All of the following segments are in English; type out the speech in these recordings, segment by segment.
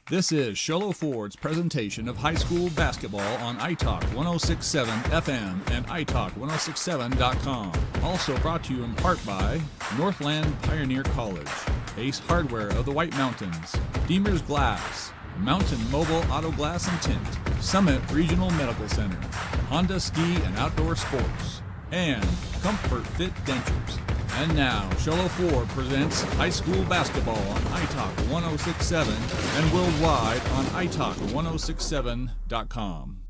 This is Sholo Ford's presentation of high school basketball on iTalk 1067 FM and iTalk1067.com. Also brought to you in part by Northland Pioneer College, Ace Hardware of the White Mountains, Deemer's Glass, Mountain Mobile Auto Glass and Tint, Summit Regional Medical Center, Honda Ski and Outdoor Sports, and Comfort Fit Dentures. And now, Sholo Ford presents high school basketball on iTalk 1067 and worldwide on iTalk1067.com.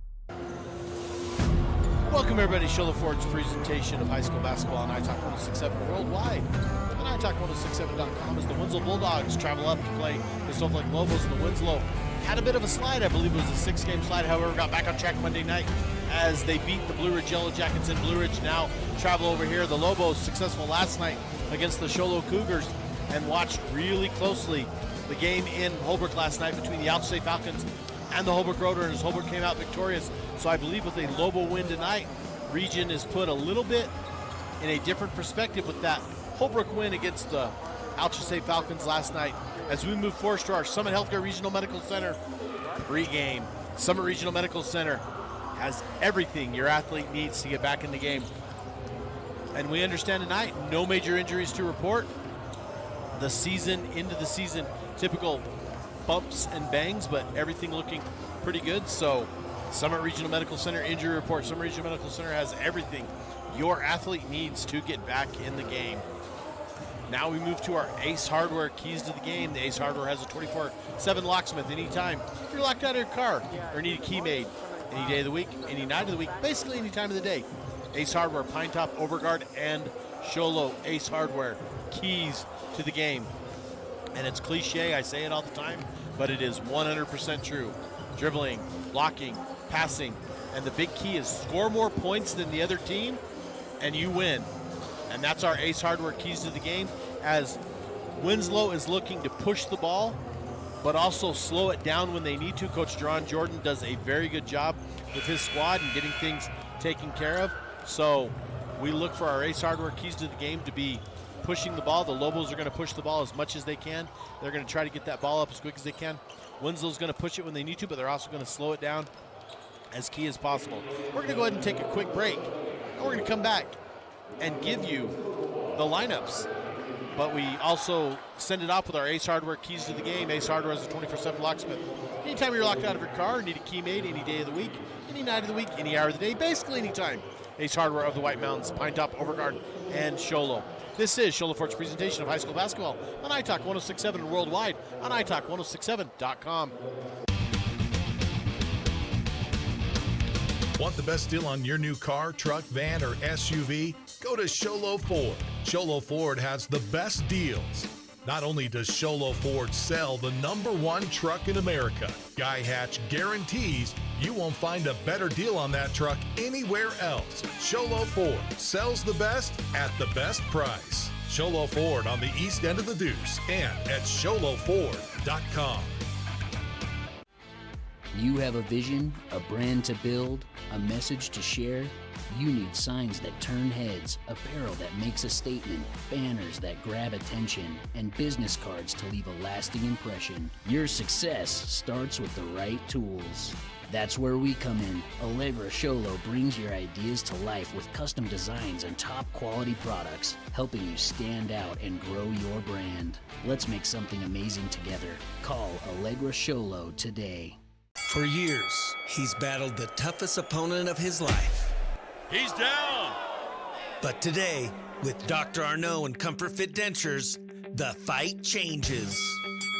Welcome everybody to Sholo Ford's presentation of high school basketball on iTalk 1067 worldwide. On iTalk1067.com as the Winslow Bulldogs travel up to play the SNOWFLAKE Lobos, and the Winslow had a bit of a slide. I believe it was a 6-game slide, however, got back on track Monday night as they beat the Blue Ridge Yellow Jackets in Blue Ridge. Now travel over here. The Lobos successful last night against the Sholo Cougars, and watched really closely the game in Holbrook last night between the Alta State Falcons and the Holbrook Roadrunners. Holbrook came out victorious, so I believe with a Lobo win tonight, region is put a little bit in a different perspective with that Holbrook win against the Alta State Falcons last night. As we move forward to our Summit Healthcare Regional Medical Center pregame. Summit Regional Medical Center has everything your athlete needs to get back in the game. And we understand tonight, no major injuries to report. The season, into the season, typical bumps and bangs, but everything looking pretty good. So Summit Regional Medical Center injury report. Summit Regional Medical Center has everything your athlete needs to get back in the game. Now we move to our Ace Hardware keys to the game. The Ace Hardware has a 24/7 locksmith anytime you're locked out of your car or need a key made. Any day of the week, any night of the week, basically any time of the day. Ace Hardware, Pine Top, Overguard, and Sholo. Ace Hardware, keys to the game. And it's cliche, I say it all the time, but it is 100% true. Dribbling, blocking, passing, and the big key is score more points than the other team, and you win. And that's our Ace Hardware keys to the game, as Winslow is looking to push the ball, but also slow it down when they need to. Coach Jerron Jordan does a very good job with his squad and getting things taken care of. So we look for our Ace Hardware keys to the game to be pushing the ball. The Lobos are going to push the ball as much as they can. They're going to try to get that ball up as quick as they can. Winslow's going to push it when they need to, but they're also going to slow it down as key as possible. We're going to go ahead and take a quick break, and we're going to come back and give you the lineups. But we also send it off with our Ace Hardware keys to the game. Ace Hardware is a 24/7 locksmith. Anytime you're locked out of your car, need a key made, any day of the week, any night of the week, any hour of the day, basically any time. Ace Hardware of the White Mountains, Pine Top, Overguard, and Sholo. This is Sholo Ford's presentation of high school basketball on iTalk 1067 and worldwide on iTalk1067.com. Want the best deal on your new car, truck, van, or SUV? Go to Sholo Ford. Sholo Ford has the best deals. Not only does Sholo Ford sell the #1 truck in America, Guy Hatch guarantees you won't find a better deal on that truck anywhere else. Sholo Ford sells the best at the best price. Sholo Ford on the east end of the Deuce and at SholoFord.com. You have a vision, a brand to build, a message to share. You need signs that turn heads, apparel that makes a statement, banners that grab attention, and business cards to leave a lasting impression. Your success starts with the right tools. That's where we come in. Allegra Sholo brings your ideas to life with custom designs and top quality products, helping you stand out and grow your brand. Let's make something amazing together. Call Allegra Sholo today. For years, he's battled the toughest opponent of his life. He's down! But today, with Dr. Arnault and Comfort Fit Dentures, the fight changes.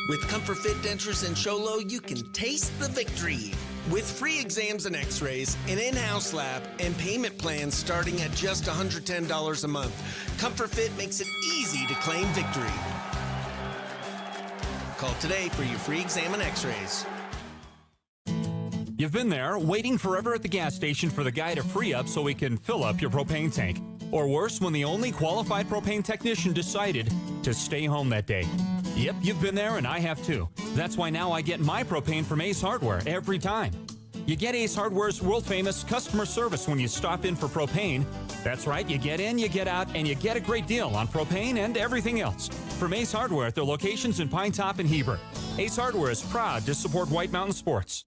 With Comfort Fit Dentures and Sholo, you can taste the victory. With free exams and x-rays, an in-house lab, and payment plans starting at just $110 a month, Comfort Fit makes it easy to claim victory. Call today for your free exam and x-rays. You've been there, waiting forever at the gas station for the guy to free up so he can fill up your propane tank. Or worse, when the only qualified propane technician decided to stay home that day. Yep, you've been there and I have too. That's why now I get my propane from Ace Hardware every time. You get Ace Hardware's world-famous customer service when you stop in for propane. That's right, you get in, you get out, and you get a great deal on propane and everything else. From Ace Hardware at their locations in Pine Top and Heber. Ace Hardware is proud to support White Mountain Sports.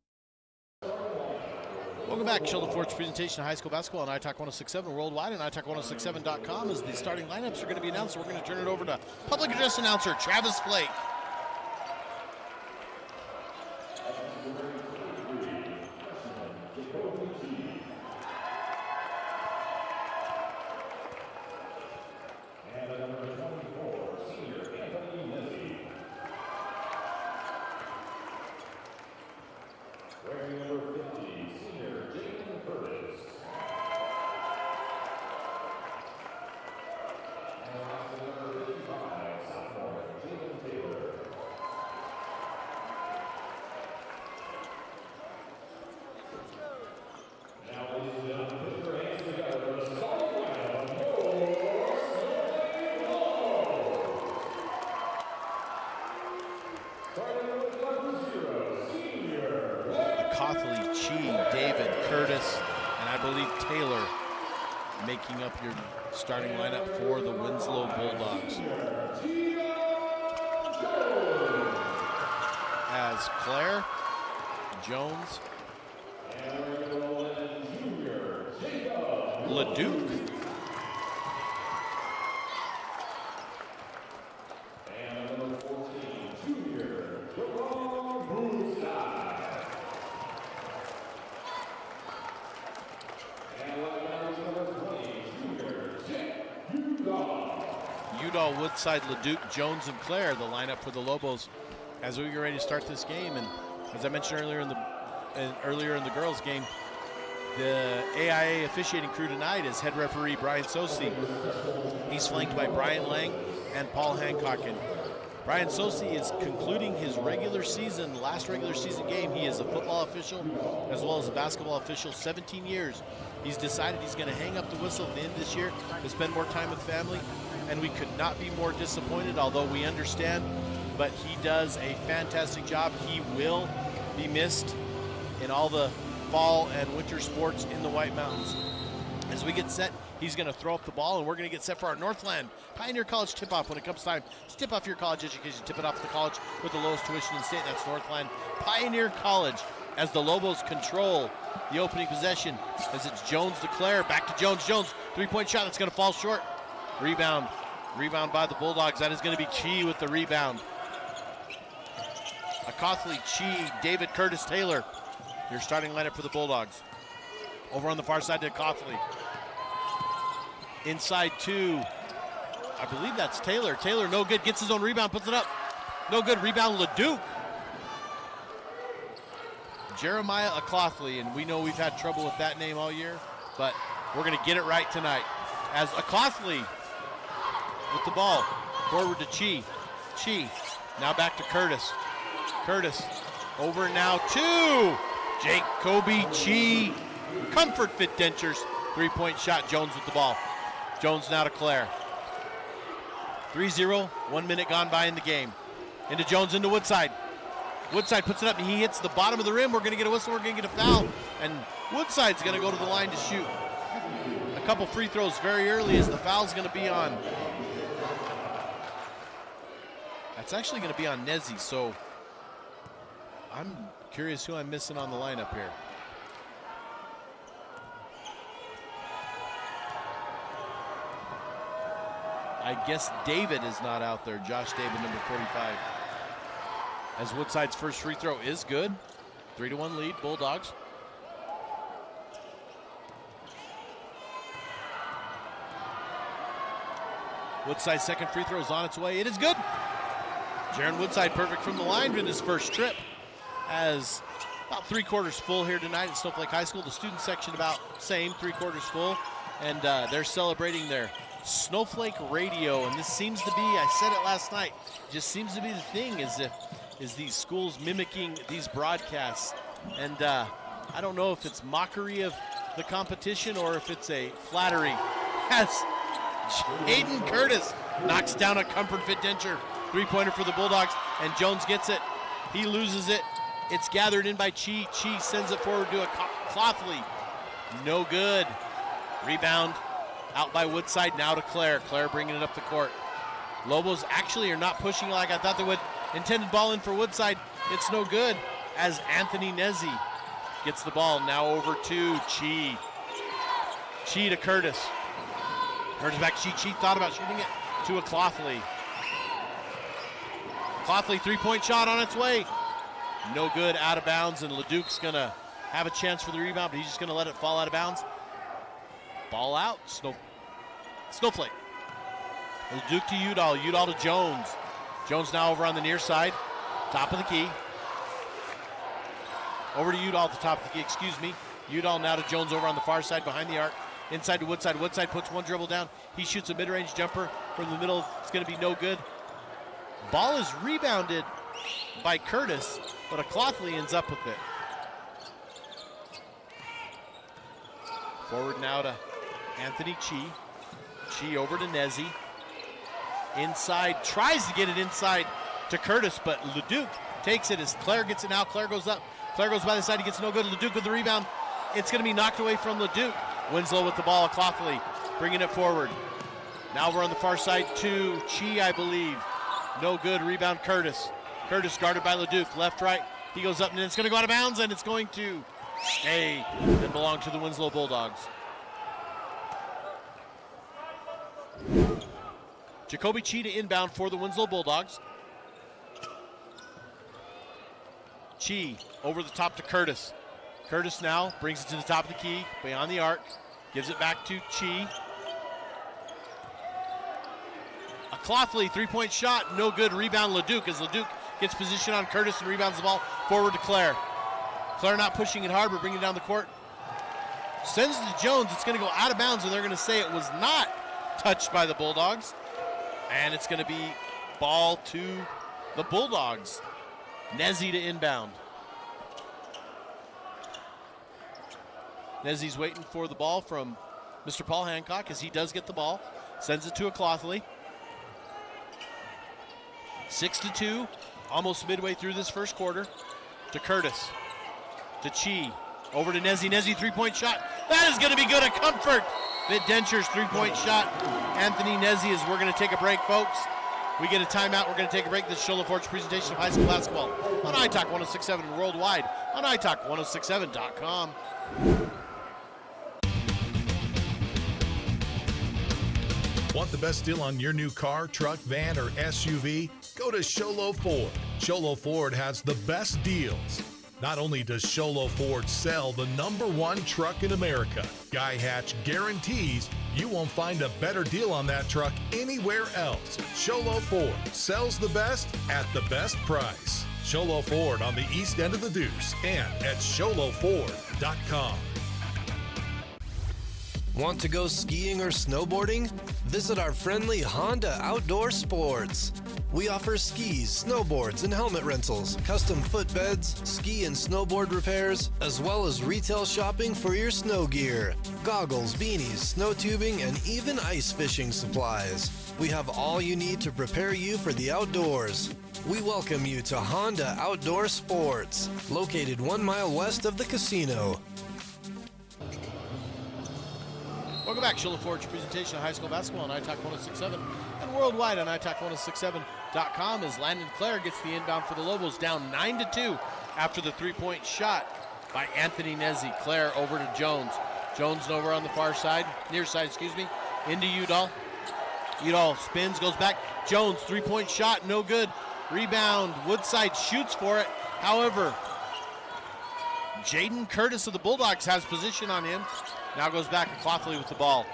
Welcome back. Sheldon Ford's presentation of high school basketball on iTalk 106.7 worldwide and iTalk1067.com as the starting lineups are going to be announced. So we're going to turn it over to public address announcer Travis Flake. Making up your starting lineup for the Winslow Bulldogs. As Claire, Jones, LeDuc, Woodside, LeDuc, Jones, and Claire, the lineup for the Lobos as we get ready to start this game. And as I mentioned earlier in the girls' game, the AIA officiating crew tonight is head referee Brian Sosi. He's flanked by Brian Lang and Paul Hancock. And Brian Sosi is concluding his last regular season game. He is a football official as well as a basketball official, 17 years. He's decided he's going to hang up the whistle at the end of this year to spend more time with family. And we could not be more disappointed, although we understand, but he does a fantastic job. He will be missed in all the fall and winter sports in the White Mountains. As we get set, he's going to throw up the ball, and we're going to get set for our Northland Pioneer College tip-off. When it comes time to tip off your college education, tip it off to the college with the lowest tuition in the state. That's Northland Pioneer College, as the Lobos control the opening possession, as it's Jones to Claire. Back to Jones. Jones, three-point shot that's going to fall short. Rebound by the Bulldogs. That is going to be Chi with the rebound. Acothley, Chi, David, Curtis, Taylor. Your starting lineup for the Bulldogs. Over on the far side to Acothley. Inside two. I believe that's Taylor. Taylor, no good. Gets his own rebound, puts it up. No good. Rebound, LeDuc. Jeremiah Acothley, and we know we've had trouble with that name all year, but we're going to get it right tonight. As Acothley with the ball, forward to Chi. Chi, now back to Curtis. Curtis, over now to Jacoby Chi. Comfort Fit Dentures, three-point shot. Jones with the ball. Jones now to Claire. 3-0, 1 minute gone by in the game. Into Jones, into Woodside. Woodside puts it up, and he hits the bottom of the rim. We're going to get a whistle, we're going to get a foul, and Woodside's going to go to the line to shoot. A couple free throws very early as the foul's going to be on. That's actually going to be on Nezzi, so I'm curious who I'm missing on the lineup here. I guess David is not out there. Josh David, number 45. As Woodside's first free throw is good. 3-1 lead, Bulldogs. Woodside's second free throw is on its way. It is good. Jaron Woodside perfect from the line in his first trip. As about 3/4 full here tonight at Snowflake High School. The student section about same, 3/4 full. And they're celebrating their Snowflake radio. And this seems to be, I said it last night, just seems to be the thing is these schools mimicking these broadcasts. And I don't know if it's mockery of the competition or if it's a flattery. As Aiden Curtis knocks down a Comfort Fit Denture. Three-pointer for the Bulldogs, and Jones gets it. He loses it. It's gathered in by Chi. Chi sends it forward to a Clothley. No good. Rebound out by Woodside, now to Claire. Claire bringing it up the court. Lobos actually are not pushing like I thought they would. Intended ball in for Woodside. It's no good as Anthony Nezzi gets the ball. Now over to Chi. Chi to Curtis. Curtis back to Chi. Chi thought about shooting it to a Clothley. Clothley three-point shot on its way. No good, out of bounds, and LeDuc's going to have a chance for the rebound, but he's just going to let it fall out of bounds. Ball out. Snowflake. LeDuc to Udall. Udall to Jones. Jones now over on the near side. Top of the key. Over to Udall at the top of the key, excuse me. Udall now to Jones over on the far side behind the arc. Inside to Woodside. Woodside puts one dribble down. He shoots a mid-range jumper from the middle. It's going to be no good. Ball is rebounded by Curtis, but a Clothley ends up with it. Forward now to Anthony Chi. Chi over to Nezzi. Inside, tries to get it inside to Curtis, but LeDuc takes it as Claire gets it now. Claire goes up. Claire goes by the side. He gets no good. LeDuc with the rebound. It's going to be knocked away from LeDuc. Winslow with the ball. Clothley bringing it forward. Now we're on the far side to Chi, I believe. No good. Rebound Curtis. Curtis guarded by LeDuc. Left, right. He goes up and it's going to go out of bounds, and it's going to stay and belong to the Winslow Bulldogs. Jacoby Chi to inbound for the Winslow Bulldogs. Chi over the top to Curtis. Curtis now brings it to the top of the key, beyond the arc. Gives it back to Chi. A Clothley three-point shot, no good. Rebound LeDuc as LeDuc gets position on Curtis and rebounds the ball forward to Claire. Claire not pushing it hard, but bringing it down the court. Sends it to Jones. It's going to go out of bounds, and they're going to say it was not touched by the Bulldogs. And it's going to be ball to the Bulldogs. Nezzi to inbound. Nezzi's waiting for the ball from Mr. Paul Hancock as he does get the ball. Sends it to a Clothley. 6-2, almost midway through this first quarter. To Curtis. To Chi. Over to Nezzi. Nezzi three-point shot. That is going to be good. A comfort. Fit Denture's three-point shot. Anthony Nezzi, as we're going to take a break, folks. We get a timeout. We're going to take a break. This is Shola Forge presentation of high school basketball on iTalk 106.7 and worldwide on iTalk1067.com. Want the best deal on your new car, truck, van, or SUV? Go to Sholo Ford. Sholo Ford has the best deals. Not only does Sholo Ford sell the #1 truck in America, Guy Hatch guarantees you won't find a better deal on that truck anywhere else. Sholo Ford sells the best at the best price. Sholo Ford on the east end of the Deuce and at sholoford.com. Want to go skiing or snowboarding? Visit our friendly Honda Outdoor Sports. We offer skis, snowboards, and helmet rentals, custom footbeds, ski and snowboard repairs, as well as retail shopping for your snow gear, goggles, beanies, snow tubing, and even ice fishing supplies. We have all you need to prepare you for the outdoors. We welcome you to Honda Outdoor Sports, located 1 mile west of the casino. Welcome back. Shola Forge presentation of high school basketball on iTalk 106.7 and worldwide on iTalk1067.com as Landon Clare gets the inbound for the Lobos, down 9-2 after the three-point shot by Anthony Nezzi. Clare over to Jones. Jones over on the far side, near side, into Udall. Udall spins, goes back. Jones, three-point shot, no good. Rebound, Woodside shoots for it. However, Jaden Curtis of the Bulldogs has position on him. Now goes back to Clothley with the ball.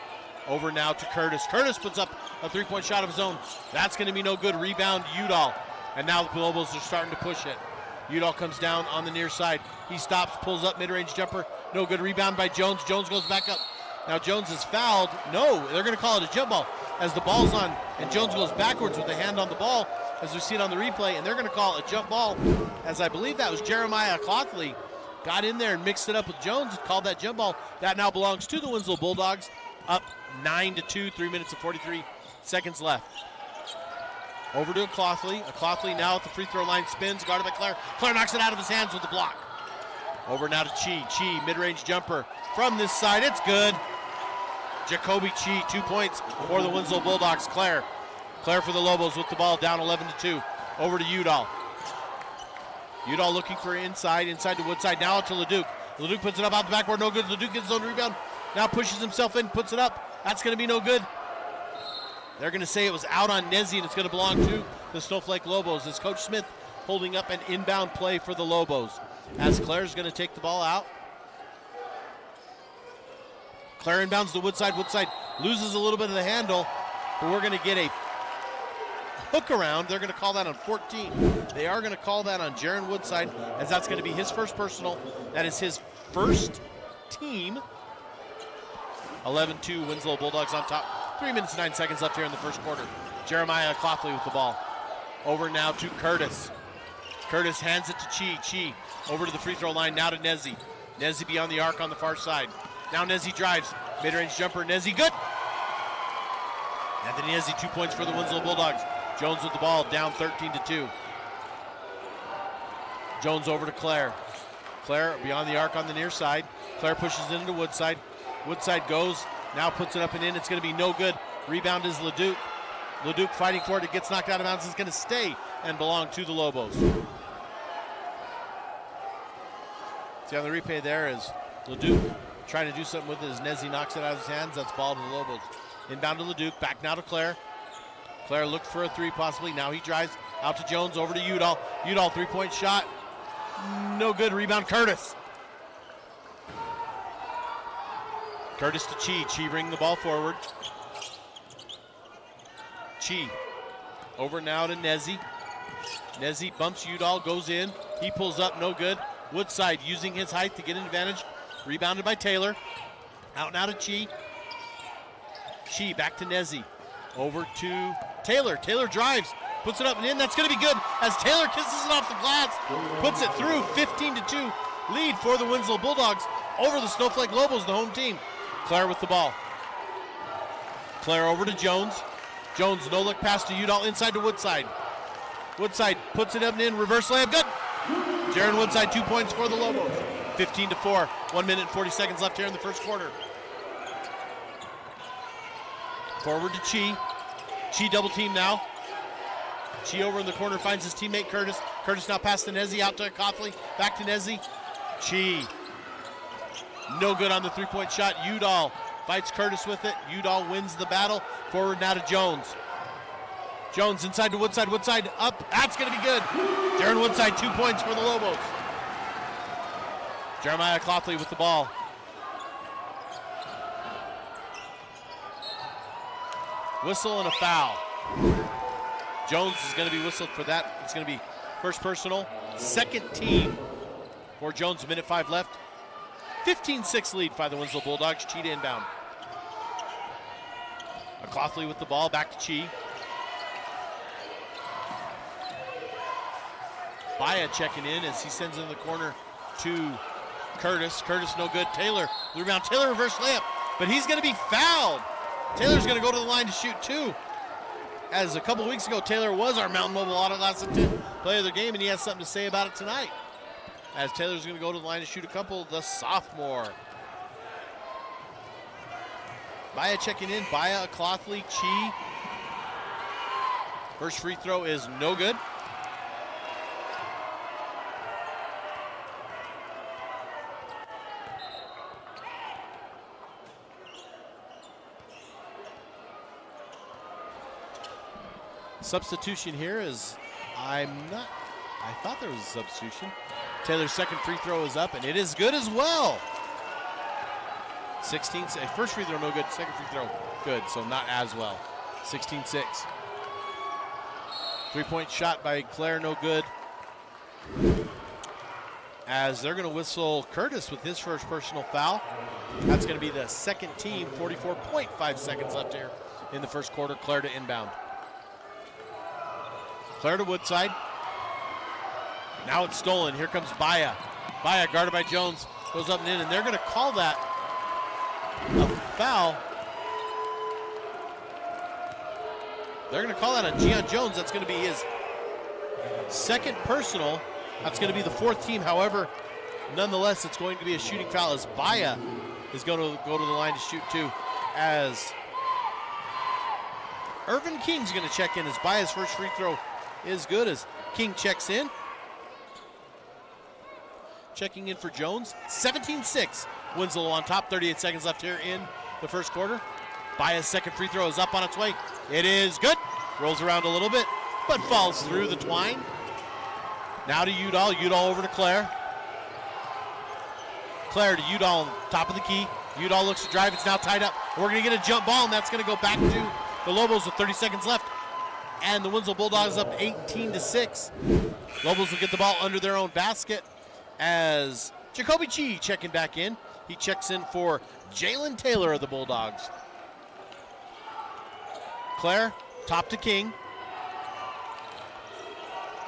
Over now to Curtis. Curtis puts up a three-point shot of his own. That's going to be no good. Rebound, Udall. And now the Lobos are starting to push it. Udall comes down on the near side. He stops, pulls up, mid-range jumper. No good. Rebound by Jones. Jones goes back up. Now Jones is fouled. No, they're going to call it a jump ball as the ball's on. And Jones goes backwards with the hand on the ball as we see it on the replay. And they're going to call it a jump ball as I believe that was Jeremiah Clothley. Got in there and mixed it up with Jones and called that jump ball. That now belongs to the Winslow Bulldogs. Up 9-2, 3 minutes and 43 seconds left. Over to a Clothley. A Clothley now at the free throw line, spins, guarded by Clare. Clare knocks it out of his hands with the block. Over now to Chi. Chi, mid-range jumper from this side. It's good. Jacoby Chi, 2 points for the Winslow Bulldogs. Clare for the Lobos with the ball, down 11-2. Over to Udall. Udall looking for inside to Woodside. Now out to Leduc. Leduc puts it up out the backboard. No good. Leduc gets his own rebound. Now pushes himself in, puts it up. That's going to be no good. They're going to say it was out on Nezzi, and it's going to belong to the Snowflake Lobos. As Coach Smith holding up an inbound play for the Lobos. As Claire's going to take the ball out. Claire inbounds to Woodside. Woodside loses a little bit of the handle, but we're going to get a hook around. They're going to call that on 14. They are going to call that on Jaron Woodside, as that's going to be his first personal. That is his first team. 11-2, Winslow Bulldogs on top. 3 minutes and 9 seconds left here in the first quarter. Jeremiah Clothley with the ball. Over now to Curtis. Curtis hands it to Chi. Chi over to the free throw line, now to Nezzi. Nezzi beyond the arc on the far side. Now Nezzi drives. Mid-range jumper, Nezzi good. Anthony Nezzi, 2 points for the Winslow Bulldogs. Jones with the ball, down 13-2. Jones over to Claire. Claire beyond the arc on the near side. Claire pushes it into Woodside. Woodside goes, now puts it up and in. It's going to be no good. Rebound is Leduc. Leduc fighting for it. It gets knocked out of bounds. It's going to stay and belong to the Lobos. See on the replay there is Leduc trying to do something with it as Nezzi knocks it out of his hands. That's ball to the Lobos. Inbound to Leduc. Back now to Claire. Claire looked for a three possibly. Now he drives out to Jones, over to Udall. Udall, three-point shot. No good. Rebound Curtis. Curtis to Chi. Chi bringing the ball forward. Chi over now to Nezzi. Nezzi bumps Udall, goes in. He pulls up, no good. Woodside using his height to get an advantage. Rebounded by Taylor. Out now to Chi. Chi back to Nezzi. Over to Taylor. Taylor drives, puts it up and in. That's going to be good as Taylor kisses it off the glass. Puts it through. 15-2 lead for the Winslow Bulldogs over the Snowflake Lobos, the home team. Claire with the ball. Claire over to Jones. Jones, no look pass to Udall, inside to Woodside. Woodside puts it up and in, reverse layup, good. Jaron Woodside, 2 points for the Lobos. 15-4, 1 minute and 40 seconds left here in the first quarter. Forward to Chi. Chi double team now. Chi over in the corner finds his teammate Curtis. Curtis now past to Nezzi, out to Cothley, back to Nezzi. Chi. No good on the three-point shot. Udall fights Curtis with it. Udall wins the battle. Forward now to Jones. Jones inside to Woodside. Woodside up. That's going to be good. Jaron Woodside, 2 points for the Lobos. Jeremiah Clothley with the ball. Whistle and a foul. Jones is going to be whistled for that. It's going to be first personal. Second team for Jones. Minute 5 left. 15-6 lead by the Winslow Bulldogs. Chi to inbound. Clothley with the ball, back to Chi. Baya checking in as he sends it in the corner to Curtis. Curtis no good. Taylor, the rebound. Taylor reverse layup, but he's going to be fouled. Taylor's going to go to the line to shoot two. As a couple weeks ago, Taylor was our Mountain Mobile Auto Glass and Tint player of the game, and he has something to say about it tonight. As Taylor's going to go to the line to shoot a couple, the sophomore. Baya checking in. Baya, Clothley, Chi. First free throw is no good. Substitution here is, I thought there was a substitution. Taylor's second free throw is up, and it is good as well. 16, first free throw no good, second free throw good, so not as well. 16-6. Three-point shot by Claire, no good. As they're going to whistle Curtis with his first personal foul. That's going to be the second team, 44.5 seconds left here in the first quarter. Claire to inbound. Claire to Woodside. Now it's stolen. Here comes Baya. Baya guarded by Jones. Goes up and in, and they're going to call that a foul. They're going to call that on Gian Jones. That's going to be his second personal. That's going to be the fourth team. However, nonetheless, it's going to be a shooting foul as Baya is going to go to the line to shoot two. As Irvin King's going to check in as Baya's first free throw is good as King checks in. Checking in for Jones. 17-6. Winslow on top. 38 seconds left here in the first quarter. Baya's second free throw is up on its way. It is good. Rolls around a little bit, but falls through the twine. Now to Udall. Udall over to Claire. Claire to Udall, top of the key. Udall looks to drive. It's now tied up. We're going to get a jump ball, and that's going to go back to the Lobos with 30 seconds left. And the Winslow Bulldogs up 18-6. Lobos will get the ball under their own basket as Jacoby Chi checking back in. He checks in for Jalen Taylor of the Bulldogs. Claire, top to King.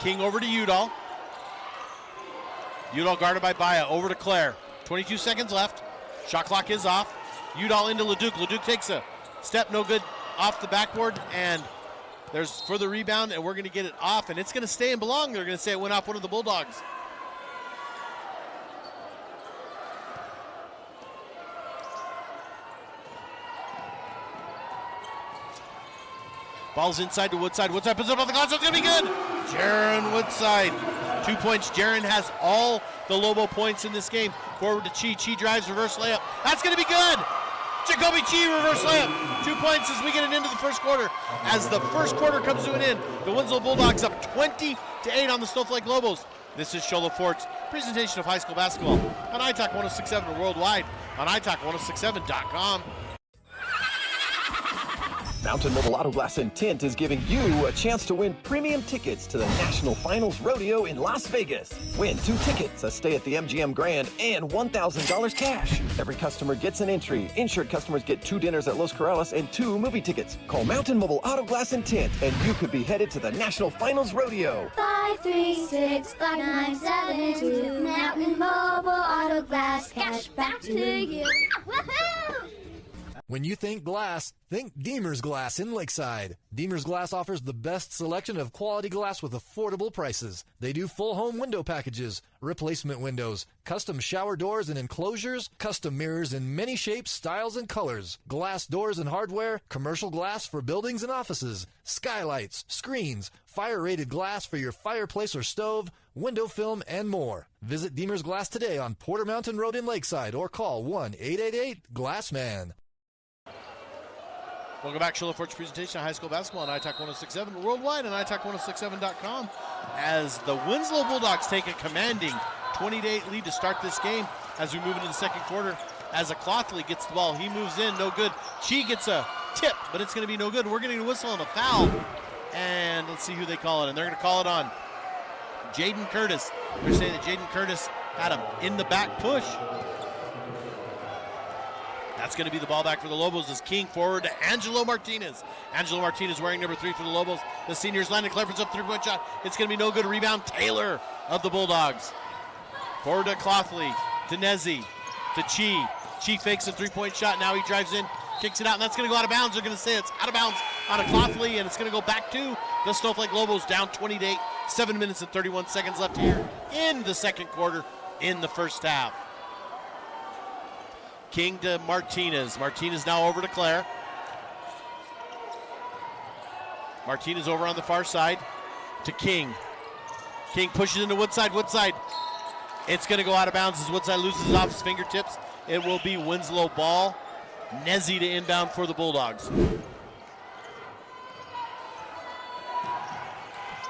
King over to Udall. Udall guarded by Baya. Over to Claire. 22 seconds left. Shot clock is off. Udall into Leduc. Leduc takes a step, no good, off the backboard, and there's further rebound, and we're going to get it off, and it's going to stay and belong. They're going to say it went off one of the Bulldogs. Ball's inside to Woodside. Woodside puts it up on the glass. It's going to be good. Jaron Woodside. 2 points. Jaron has all the Lobo points in this game. Forward to Chi. Chi drives, reverse layup. That's going to be good. Jacoby Chi, reverse layup. 2 points as we get it into the first quarter. As the first quarter comes to an end, the Winslow Bulldogs up 20-8 on the Snowflake Lobos. This is Shola Fort's presentation of high school basketball on iTalk 106.7 and worldwide on iTalk1067.com. Mountain Mobile Auto Glass and Tint is giving you a chance to win premium tickets to the National Finals Rodeo in Las Vegas. Win 2 tickets, a stay at the MGM Grand, and $1,000 cash. Every customer gets an entry. Insured customers get 2 dinners at Los Corrales and 2 movie tickets. Call Mountain Mobile Auto Glass and Tint, and you could be headed to the National Finals Rodeo. 536-5972. Mountain Mobile Auto Glass. Cash back to you. Woohoo! When you think glass, think Deemer's Glass in Lakeside. Deemer's Glass offers the best selection of quality glass with affordable prices. They do full home window packages, replacement windows, custom shower doors and enclosures, custom mirrors in many shapes, styles, and colors, glass doors and hardware, commercial glass for buildings and offices, skylights, screens, fire-rated glass for your fireplace or stove, window film, and more. Visit Deemer's Glass today on Porter Mountain Road in Lakeside or call 1-888-GLASSMAN. Welcome back, Shola Fort's presentation of high school basketball on iTalk 106.7 worldwide on iTalk1067.com as the Winslow Bulldogs take a commanding 20-8 lead to start this game as we move into the second quarter. As a Clothley gets the ball, he moves in, no good. Chi gets a tip, but it's going to be no good. We're getting a whistle on a foul, and let's see who they call it, and they're going to call it on Jaden Curtis. They're saying that Jaden Curtis had him in the back push. That's going to be the ball back for the Lobos as King forward to Angelo Martinez. Angelo Martinez wearing number 3 for the Lobos. The seniors, Landon Clare puts up 3-point shot. It's going to be no good. Rebound, Taylor of the Bulldogs. Forward to Clothley, to Nezzi, to Chi. Chi fakes a 3-point shot. Now he drives in, kicks it out, and that's going to go out of bounds. They're going to say it's out of bounds on a Clothley, and it's going to go back to the Snowflake Lobos down 20-8. 7 minutes and 31 seconds left here in the second quarter in the first half. King to Martinez. Martinez now over to Claire. Martinez over on the far side to King. King pushes into Woodside. Woodside. It's going to go out of bounds as Woodside loses off his fingertips. It will be Winslow ball. Nezzi to inbound for the Bulldogs.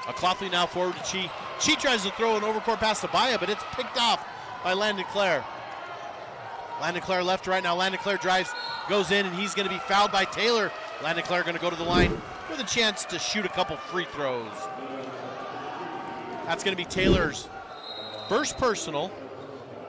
A Clothley now forward to Chi. Chi tries to throw an overcourt pass to Baya, but it's picked off by Landon Clare. Landon Clare left to right now. Landon Clare drives, goes in, and he's going to be fouled by Taylor. Landon Clare going to go to the line with a chance to shoot a couple free throws. That's going to be Taylor's first personal,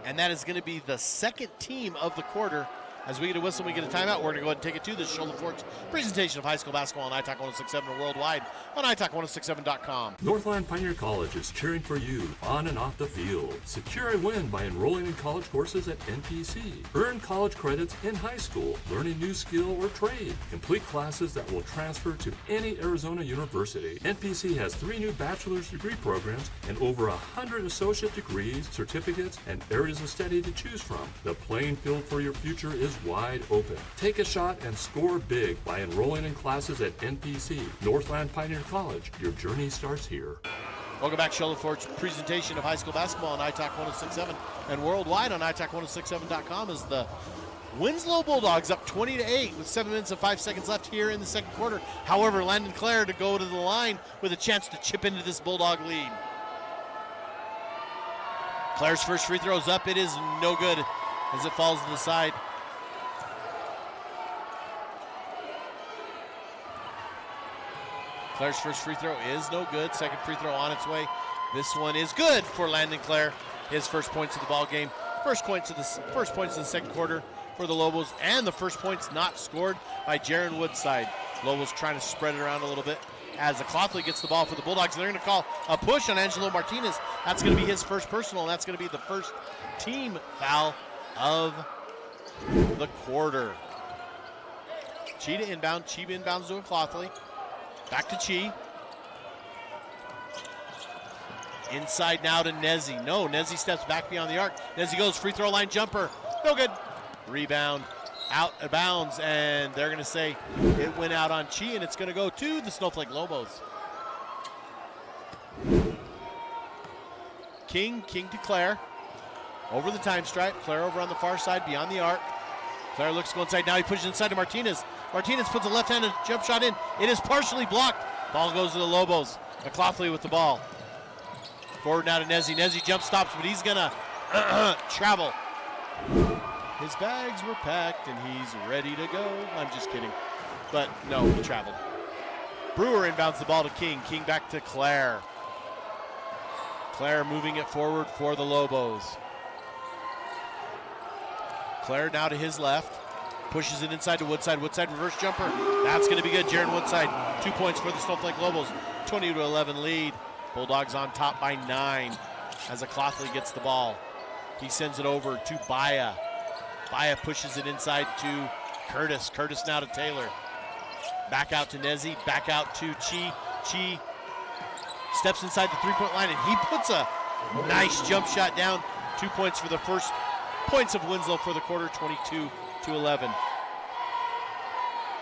and that is going to be the second team of the quarter. As we get a whistle, we get a timeout. We're going to go ahead and take it to this Shola Fort's presentation of high school basketball on iTalk 106.7 and worldwide on iTalk1067.com. Northland Pioneer College is cheering for you on and off the field. Secure a win by enrolling in college courses at NPC. Earn college credits in high school, learn a new skill or trade. Complete classes that will transfer to any Arizona university. NPC has 3 new bachelor's degree programs and over 100 associate degrees, certificates, and areas of study to choose from. The playing field for your future is wide open. Take a shot and score big by enrolling in classes at NPC, Northland Pioneer College. Your journey starts here. Welcome back, Show Ford's presentation of high school basketball on iTalk 106.7 and worldwide on iTalk1067.com as the Winslow Bulldogs up 20-8 with 7 minutes and 5 seconds left here in the second quarter. However, Landon Clare to go to the line with a chance to chip into this Bulldog lead. Clare's first free throw is up. It is no good as it falls to the side. Clare's first free throw is no good. Second free throw on its way. This one is good for Landon Clare. His first points of the ball game. First points of the second quarter for the Lobos, and the first points not scored by Jaron Woodside. Lobos trying to spread it around a little bit as Clothley gets the ball for the Bulldogs. They're going to call a push on Angelo Martinez. That's going to be his first personal, and that's going to be the first team foul of the quarter. Chi to inbound. Chi inbounds to Clothley. Back to Chi. Inside now to Nezzi. No, Nezzi steps back beyond the arc. Nezzi goes free throw line jumper. No good. Rebound out of bounds, and they're going to say it went out on Chi, and it's going to go to the Snowflake Lobos. King to Clare. Over the time stripe. Clare over on the far side beyond the arc. Clare looks to go inside. Now he pushes inside to Martinez. Martinez puts a left-handed jump shot in. It is partially blocked. Ball goes to the Lobos. McLaughlin with the ball. Forward now to Nezzi. Nezzi jump stops, but he's going to travel. His bags were packed, and he's ready to go. I'm just kidding. But, no, he traveled. Brewer inbounds the ball to King. King back to Clare. Clare moving it forward for the Lobos. Clare now to his left. Pushes it inside to Woodside. Woodside reverse jumper. That's going to be good. Jaron Woodside, 2 points for the Snowflake Lobos. 20-11 lead. Bulldogs on top by 9 as Clothley gets the ball. He sends it over to Baya. Baya pushes it inside to Curtis. Curtis now to Taylor. Back out to Nezzi. Back out to Chi. Chi steps inside the three-point line, and he puts a nice jump shot down. 2 points for the first points of Winslow for the quarter, 22-11.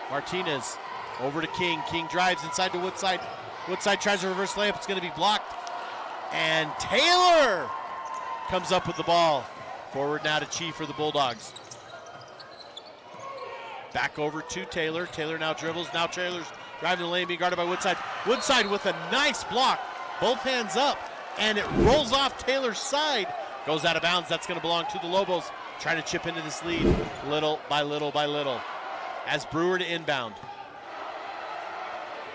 Martinez over to King. King drives inside to Woodside. Woodside tries a reverse layup. It's going to be blocked. And Taylor comes up with the ball. Forward now to Chi for the Bulldogs. Back over to Taylor. Taylor now dribbles. Now Taylor's driving the lane, being guarded by Woodside. Woodside with a nice block. Both hands up. And it rolls off Taylor's side. Goes out of bounds. That's going to belong to the Lobos. Trying to chip into this lead little by little by little. As Brewer to inbound.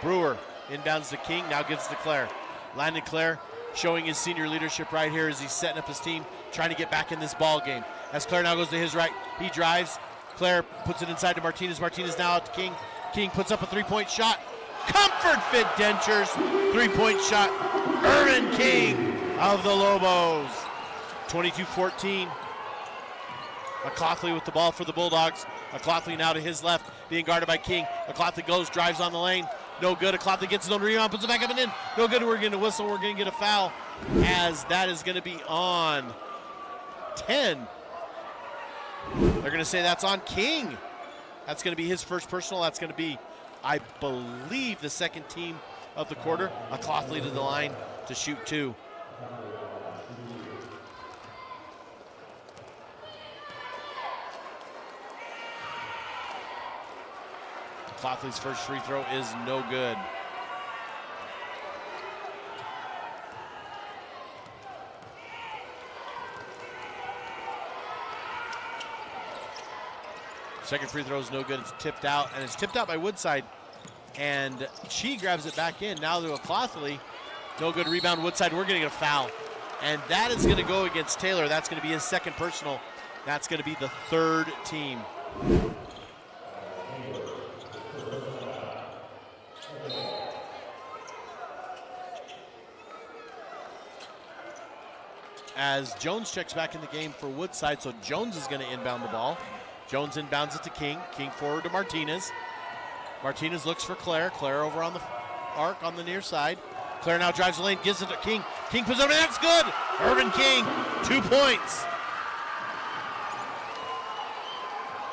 Brewer inbounds to King. Now gives to Clare. Landon Clare showing his senior leadership right here as he's setting up his team, trying to get back in this ball game. As Clare now goes to his right, he drives. Clare puts it inside to Martinez. Martinez now out to King. King puts up a three-point shot. Comfort Fit Dentures, three-point shot. Irvin King of the Lobos. 22-14. McLaughlin with the ball for the Bulldogs. McLaughlin now to his left, being guarded by King. McLaughlin goes, drives on the lane. No good. McLaughlin gets his own rebound, puts it back up and in. No good. We're going to whistle. We're going to get a foul, as that is going to be on 10. They're going to say that's on King. That's going to be his first personal. That's going to be, I believe, the second team of the quarter. McLaughlin to the line to shoot 2. McLaughlin's first free throw is no good. Second free throw is no good. It's tipped out, and it's tipped out by Woodside. And Chi grabs it back in. Now to Clothley. No good. Rebound Woodside. We're going to get a foul. And that is going to go against Taylor. That's going to be his second personal. That's going to be the third team. As Jones checks back in the game for Woodside, so Jones is going to inbound the ball. Jones inbounds it to King. King forward to Martinez. Martinez looks for Clare. Clare over on the arc on the near side. Clare now drives the lane, gives it to King. King puts it over, that's good! Irvin King, 2 points.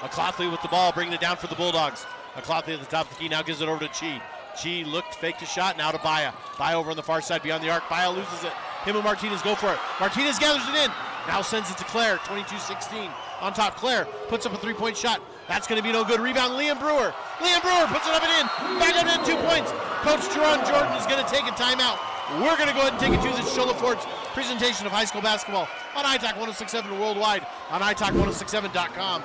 Clothley with the ball, bringing it down for the Bulldogs. Clothley at the top of the key, now gives it over to Chi. Chi looked, faked a shot, now to Baya. Baya over on the far side beyond the arc. Baya loses it. Him and Martinez go for it. Martinez gathers it in. Now sends it to Claire, 22-16. On top, Claire puts up a three-point shot. That's going to be no good. Rebound, Liam Brewer. Liam Brewer puts it up and in. Back up and in, 2 points. Coach Jerron Jordan is going to take a timeout. We're going to go ahead and take it to the Shola Ford's presentation of high school basketball on iTalk 1067 worldwide on iTalk1067.com.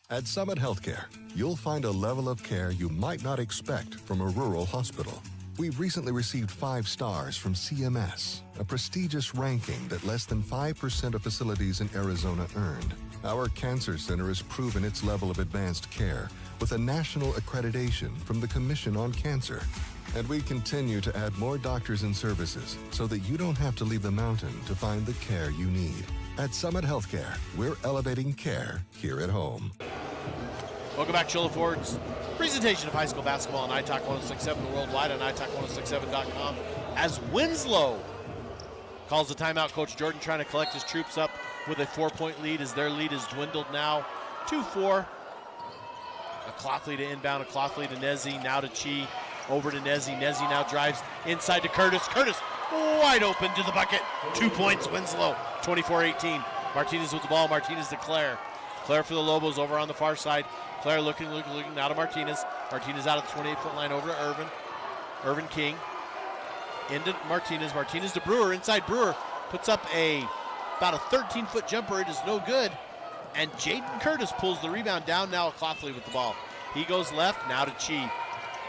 At Summit Healthcare, you'll find a level of care you might not expect from a rural hospital. We've recently received 5 stars from CMS, a prestigious ranking that less than 5% of facilities in Arizona earned. Our cancer center has proven its level of advanced care with a national accreditation from the Commission on Cancer. And we continue to add more doctors and services so that you don't have to leave the mountain to find the care you need. At Summit Healthcare, we're elevating care here at home. Welcome back, Shola Ford's presentation of high school basketball on iTalk 1067 worldwide on iTalk1067.com. As Winslow calls the timeout, Coach Jordan trying to collect his troops up with a 4-point lead as their lead is dwindled now 2-4. Clothley to inbound, Clothley to Nezi, now to Chi, over to Nezi. Nezi now drives inside to Curtis. Curtis wide open to the bucket. 2 points, Winslow, 24-18. Martinez with the ball, Martinez to Claire. Claire for the Lobos over on the far side. Claire looking now to Martinez. Martinez out of the 28-foot line over to Irvin. Irvin King into Martinez. Martinez to Brewer. Inside Brewer puts up about a 13-foot jumper. It is no good. And Jaden Curtis pulls the rebound down. Now Clothley with the ball. He goes left. Now to Chi.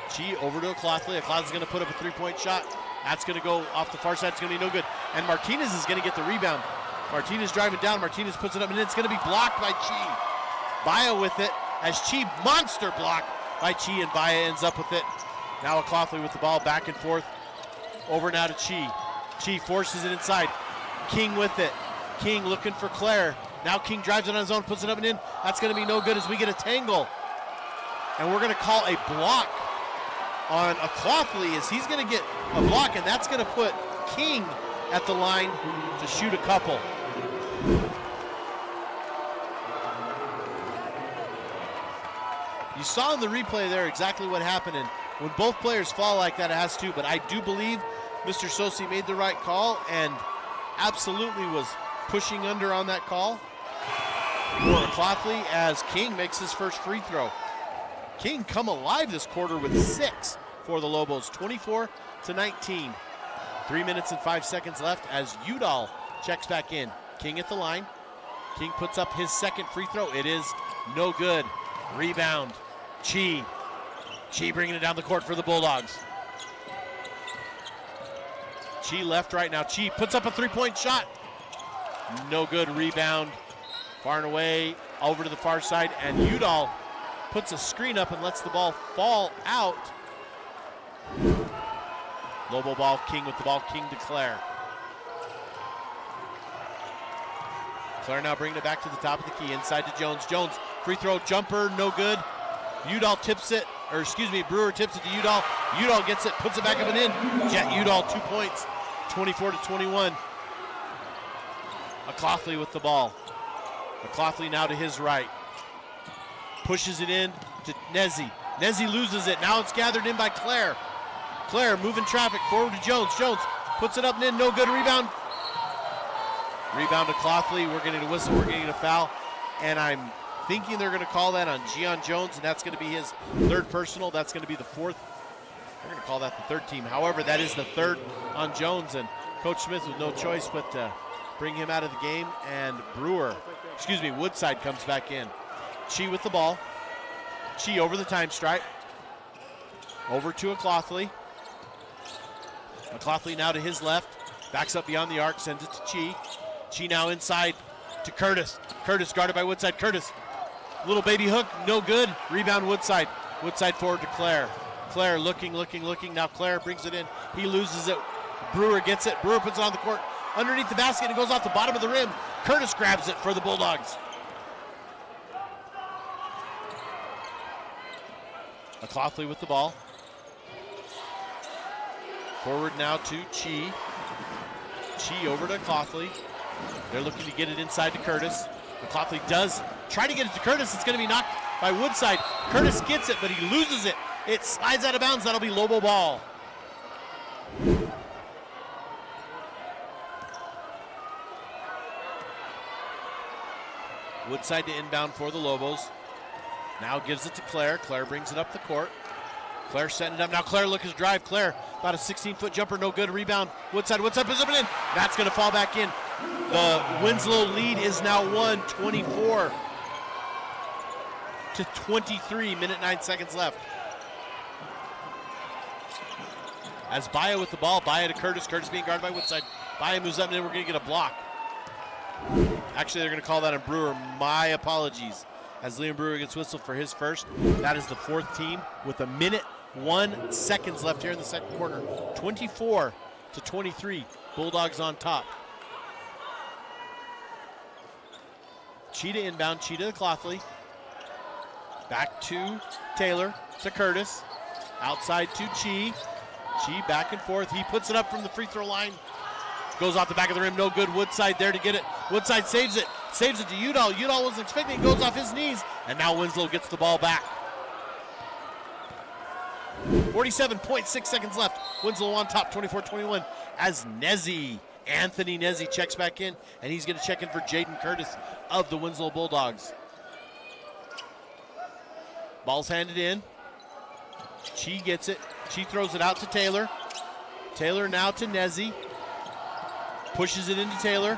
Chi over to Clothley. Clothley's going to put up a 3-point shot. That's going to go off the far side. It's going to be no good. And Martinez is going to get the rebound. Martinez driving down. Martinez puts it up, and it's going to be blocked by Chi. Baya with it. As Chi, monster block by Chi, and Baya ends up with it. Now Clothley with the ball, back and forth. Over now to Chi. Chi forces it inside. King with it. King looking for Claire. Now King drives it on his own, puts it up and in. That's going to be no good as we get a tangle. And we're going to call a block on Clothley as he's going to get a block, and that's going to put King at the line to shoot a couple. You saw in the replay there exactly what happened, and when both players fall like that, it has to, but I do believe Mr. Sosi made the right call and absolutely was pushing under on that call for Clothley as King makes his first free throw. King come alive this quarter with 6 for the Lobos, 24-19. 3 minutes and 5 seconds left as Udall checks back in. King at the line. King puts up his second free throw. It is no good. Rebound. Chi. Chi bringing it down the court for the Bulldogs. Chi left, right now. Chi puts up a 3-point shot. No good. Rebound. Far and away over to the far side, and Udall puts a screen up and lets the ball fall out. Lobo ball, King with the ball, King to Claire. Claire now bringing it back to the top of the key, inside to Jones. Jones, free throw, jumper, no good. Udall tips it, or excuse me, Brewer tips it to Udall. Udall gets it, puts it back up and in. Jet Udall, 2 points, 24-21. Clothley with the ball. Clothley now to his right. Pushes it in to Nezi. Nezi loses it, now it's gathered in by Claire. Claire moving traffic forward to Jones. Jones puts it up and in, no good, rebound. Rebound to Clothley, we're getting a whistle, we're getting a foul. And I'm thinking they're gonna call that on Gian Jones, and that's gonna be his third personal. That's gonna be the fourth. They're gonna call that the third team. However, that is the third on Jones, and Coach Smith with no choice but to bring him out of the game, and Woodside comes back in. Chi with the ball. Chi over the time stripe. Over to Clothley. Clothley now to his left. Backs up beyond the arc, sends it to Chi. Chi now inside to Curtis. Curtis guarded by Woodside. Curtis, little baby hook, no good. Rebound Woodside. Woodside forward to Claire. Claire looking. Now Claire brings it in. He loses it. Brewer gets it. Brewer puts it on the court. Underneath the basket, it goes off the bottom of the rim. Curtis grabs it for the Bulldogs. Clothley with the ball. Forward now to Chi. Chi over to Clothley. They're looking to get it inside to Curtis. McLaughlin does try to get it to Curtis. It's going to be knocked by Woodside. Curtis gets it, but he loses it. It slides out of bounds. That'll be Lobo ball. Woodside to inbound for the Lobos. Now gives it to Claire. Claire brings it up the court. Claire setting it up. Now Claire looking to drive. Claire, about a 16-foot jumper, no good. Rebound. Woodside puts it in. That's going to fall back in. The Winslow lead is now 24 to 23. Minute 9 seconds left. As Baya with the ball. Baya to Curtis. Curtis being guarded by Woodside. Baya moves up and then we're going to get a block. Actually, they're going to call that on Brewer. My apologies. As Liam Brewer gets whistled for his first. That is the fourth team with a minute 1 seconds left here in the second quarter. 24 to 23. Bulldogs on top. Cheetah inbound. Cheetah to Clothley. Back to Taylor. To Curtis. Outside to Chi. Chi back and forth. He puts it up from the free throw line. Goes off the back of the rim. No good. Woodside there to get it. Woodside saves it. Saves it to Udall. Udall wasn't expecting it. Goes off his knees. And now Winslow gets the ball back. 47.6 seconds left. Winslow on top, 24-21. As Nezzi, Anthony Nezzi checks back in. And he's going to check in for Jaden Curtis of the Winslow Bulldogs. Ball's handed in. Chi gets it. Chi throws it out to Taylor. Taylor now to Nezzi. Pushes it into Taylor.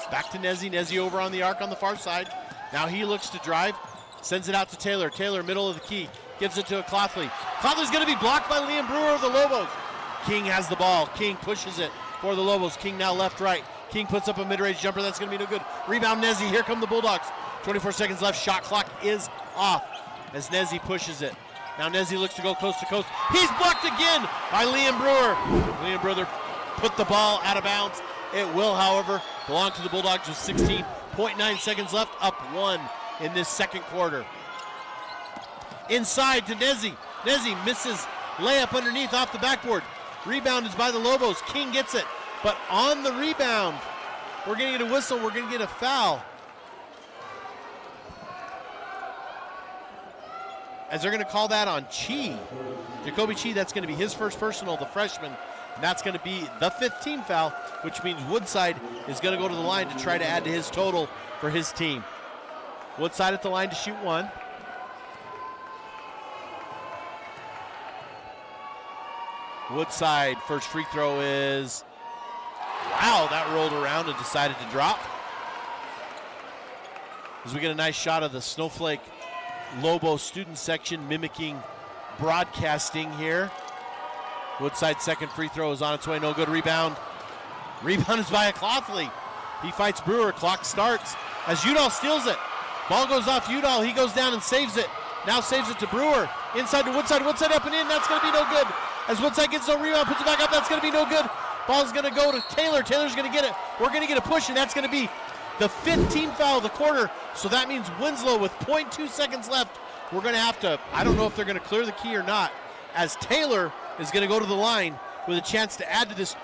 Back to Nezzi. Nezzi over on the arc on the far side. Now he looks to drive. Sends it out to Taylor. Taylor, middle of the key. Gives it to a Clothley. Clothley's going to be blocked by Liam Brewer of the Lobos. King has the ball. King pushes it for the Lobos. King now left, right. King puts up a mid-range jumper. That's going to be no good. Rebound Nezzi. Here come the Bulldogs. 24 seconds left. Shot clock is off as Nezzi pushes it. Now Nezzi looks to go coast to coast. He's blocked again by Liam Brewer. Liam Brewer put the ball out of bounds. It will, however, belong to the Bulldogs with 16.9 seconds left, up 1 in this second quarter. Inside to Nezzi. Nezzi misses layup underneath off the backboard. Rebound is by the Lobos. King gets it, but on the rebound, we're going to get a whistle. We're going to get a foul. As they're going to call that on Chi. Jacoby Chi, that's going to be his first personal, the freshman. And that's going to be the 5th team foul, which means Woodside is going to go to the line to try to add to his total for his team. Woodside at the line to shoot 1. Woodside, first free throw is, wow, that rolled around and decided to drop. As we get a nice shot of the Snowflake Lobo student section mimicking broadcasting here. Woodside second free throw is on its way, no good. Rebound. Rebound is by a Clothley. He fights Brewer, clock starts as Udall steals it. Ball goes off Udall, he goes down and saves it. Now saves it to Brewer. Inside to Woodside, Woodside up and in, that's gonna be no good. As Woodside gets no rebound, puts it back up, that's gonna be no good. Ball's gonna go to Taylor, Taylor's gonna get it. We're gonna get a push and that's gonna be the 5th team foul of the quarter. So that means Winslow with 0.2 seconds left. We're gonna have to, I don't know if they're gonna clear the key or not, as Taylor is gonna go to the line with a chance to add to this.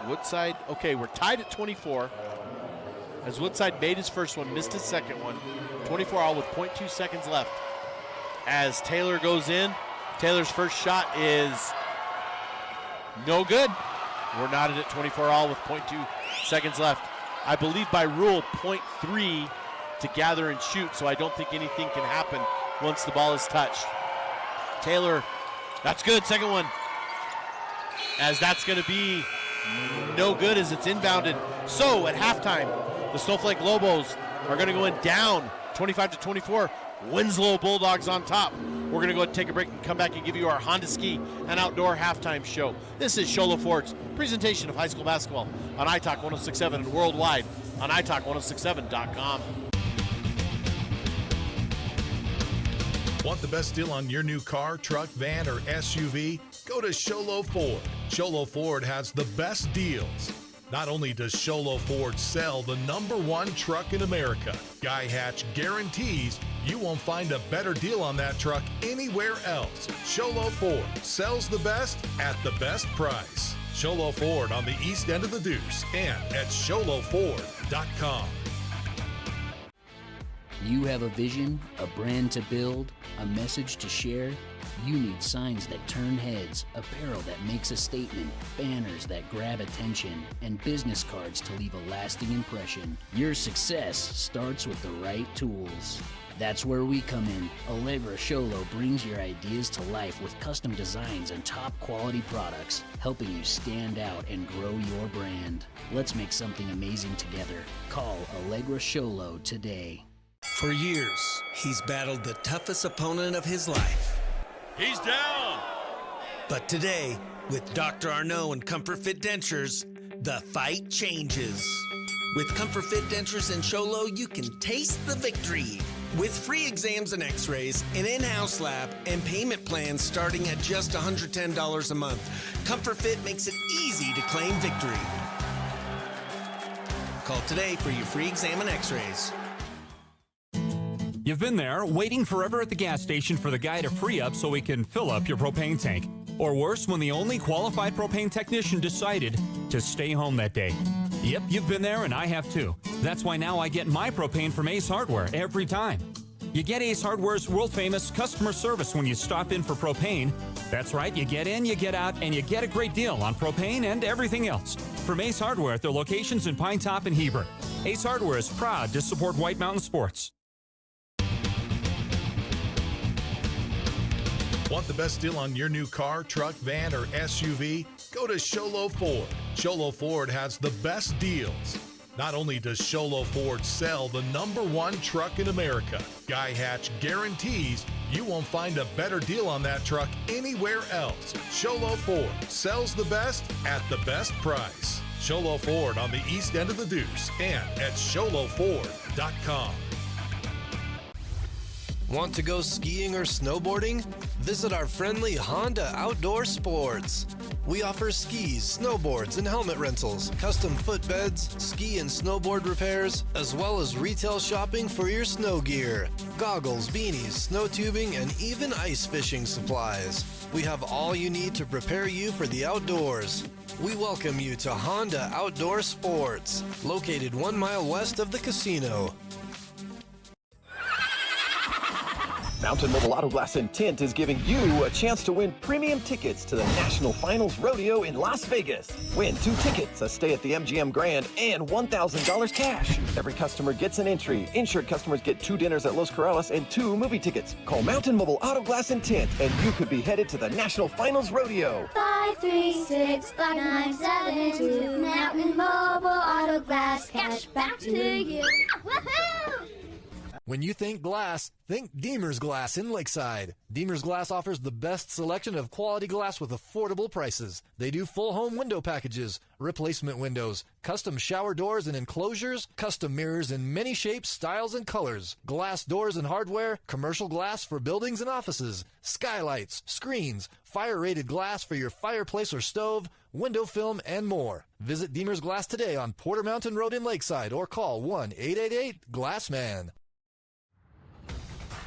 Woodside, okay, we're tied at 24. As Woodside made his first one, missed his second one. 24 all with 0.2 seconds left. As Taylor goes in, Taylor's first shot is no good. We're knotted at 24 all with 0.2 seconds left. I believe by rule 0.3 to gather and shoot, so I don't think anything can happen once the ball is touched. Taylor, that's good, second one. As that's gonna be no good as it's inbounded. So at halftime, the Snowflake Lobos are gonna go in down 25 to 24. Winslow Bulldogs on top. We're going to go ahead and take a break and come back and give you our Honda Ski and Outdoor halftime show. This is Sholo Ford's presentation of high school basketball on iTalk 106.7 and worldwide on iTalk1067.com. Want the best deal on your new car, truck, van, or SUV? Go to Sholo Ford. Sholo Ford has the best deals. Not only does Sholo Ford sell the #1 truck in America, Guy Hatch guarantees you won't find a better deal on that truck anywhere else. Sholo Ford sells the best at the best price. Show Low Ford on the east end of the Deuce and at ShowLowFord.com. You have a vision, a brand to build, a message to share? You need signs that turn heads, apparel that makes a statement, banners that grab attention, and business cards to leave a lasting impression. Your success starts with the right tools. That's where we come in. Allegra Sholo brings your ideas to life with custom designs and top quality products, helping you stand out and grow your brand. Let's make something amazing together. Call Allegra Sholo today. For years, he's battled the toughest opponent of his life. He's down! But today, with Dr. Arnaud and Comfort Fit Dentures, the fight changes. With Comfort Fit Dentures and Sholo, you can taste the victory. With free exams and x-rays, an in-house lab, and payment plans starting at just $110 a month, Comfort Fit makes it easy to claim victory. Call today for your free exam and x-rays. You've been there, waiting forever at the gas station for the guy to free up so he can fill up your propane tank. Or worse, when the only qualified propane technician decided to stay home that day. Yep, you've been there and I have too. That's why now I get my propane from Ace Hardware every time. You get Ace Hardware's world-famous customer service when you stop in for propane. That's right, you get in, you get out, and you get a great deal on propane and everything else. From Ace Hardware at their locations in Pine Top and Heber. Ace Hardware is proud to support White Mountain Sports. Want the best deal on your new car, truck, van, or SUV? Go to Show Low Ford. Show Low Ford has the best deals. Not only does Show Low Ford sell the #1 truck in America, Guy Hatch guarantees you won't find a better deal on that truck anywhere else. Show Low Ford sells the best at the best price. Show Low Ford on the east end of the Deuce and at ShowLowFord.com. Want to go skiing or snowboarding? Visit our friendly Honda Outdoor Sports. We offer skis, snowboards, and helmet rentals, custom footbeds, ski and snowboard repairs, as well as retail shopping for your snow gear, goggles, beanies, snow tubing, and even ice fishing supplies. We have all you need to prepare you for the outdoors. We welcome you to Honda Outdoor Sports, located 1 mile west of the casino. Mountain Mobile Auto Glass and Tint is giving you a chance to win premium tickets to the National Finals Rodeo in Las Vegas. Win 2 tickets, a stay at the MGM Grand, and $1,000 cash. Every customer gets an entry. Insured customers get 2 dinners at Los Corrales and 2 movie tickets. Call Mountain Mobile Auto Glass and Tint, and you could be headed to the National Finals Rodeo. 536-5972. Mountain Mobile Auto Glass. Cash back to you. Woohoo! When you think glass, think Deemer's Glass in Lakeside. Deemer's Glass offers the best selection of quality glass with affordable prices. They do full home window packages, replacement windows, custom shower doors and enclosures, custom mirrors in many shapes, styles, and colors, glass doors and hardware, commercial glass for buildings and offices, skylights, screens, fire-rated glass for your fireplace or stove, window film, and more. Visit Deemer's Glass today on Porter Mountain Road in Lakeside or call 1-888-GLASSMAN.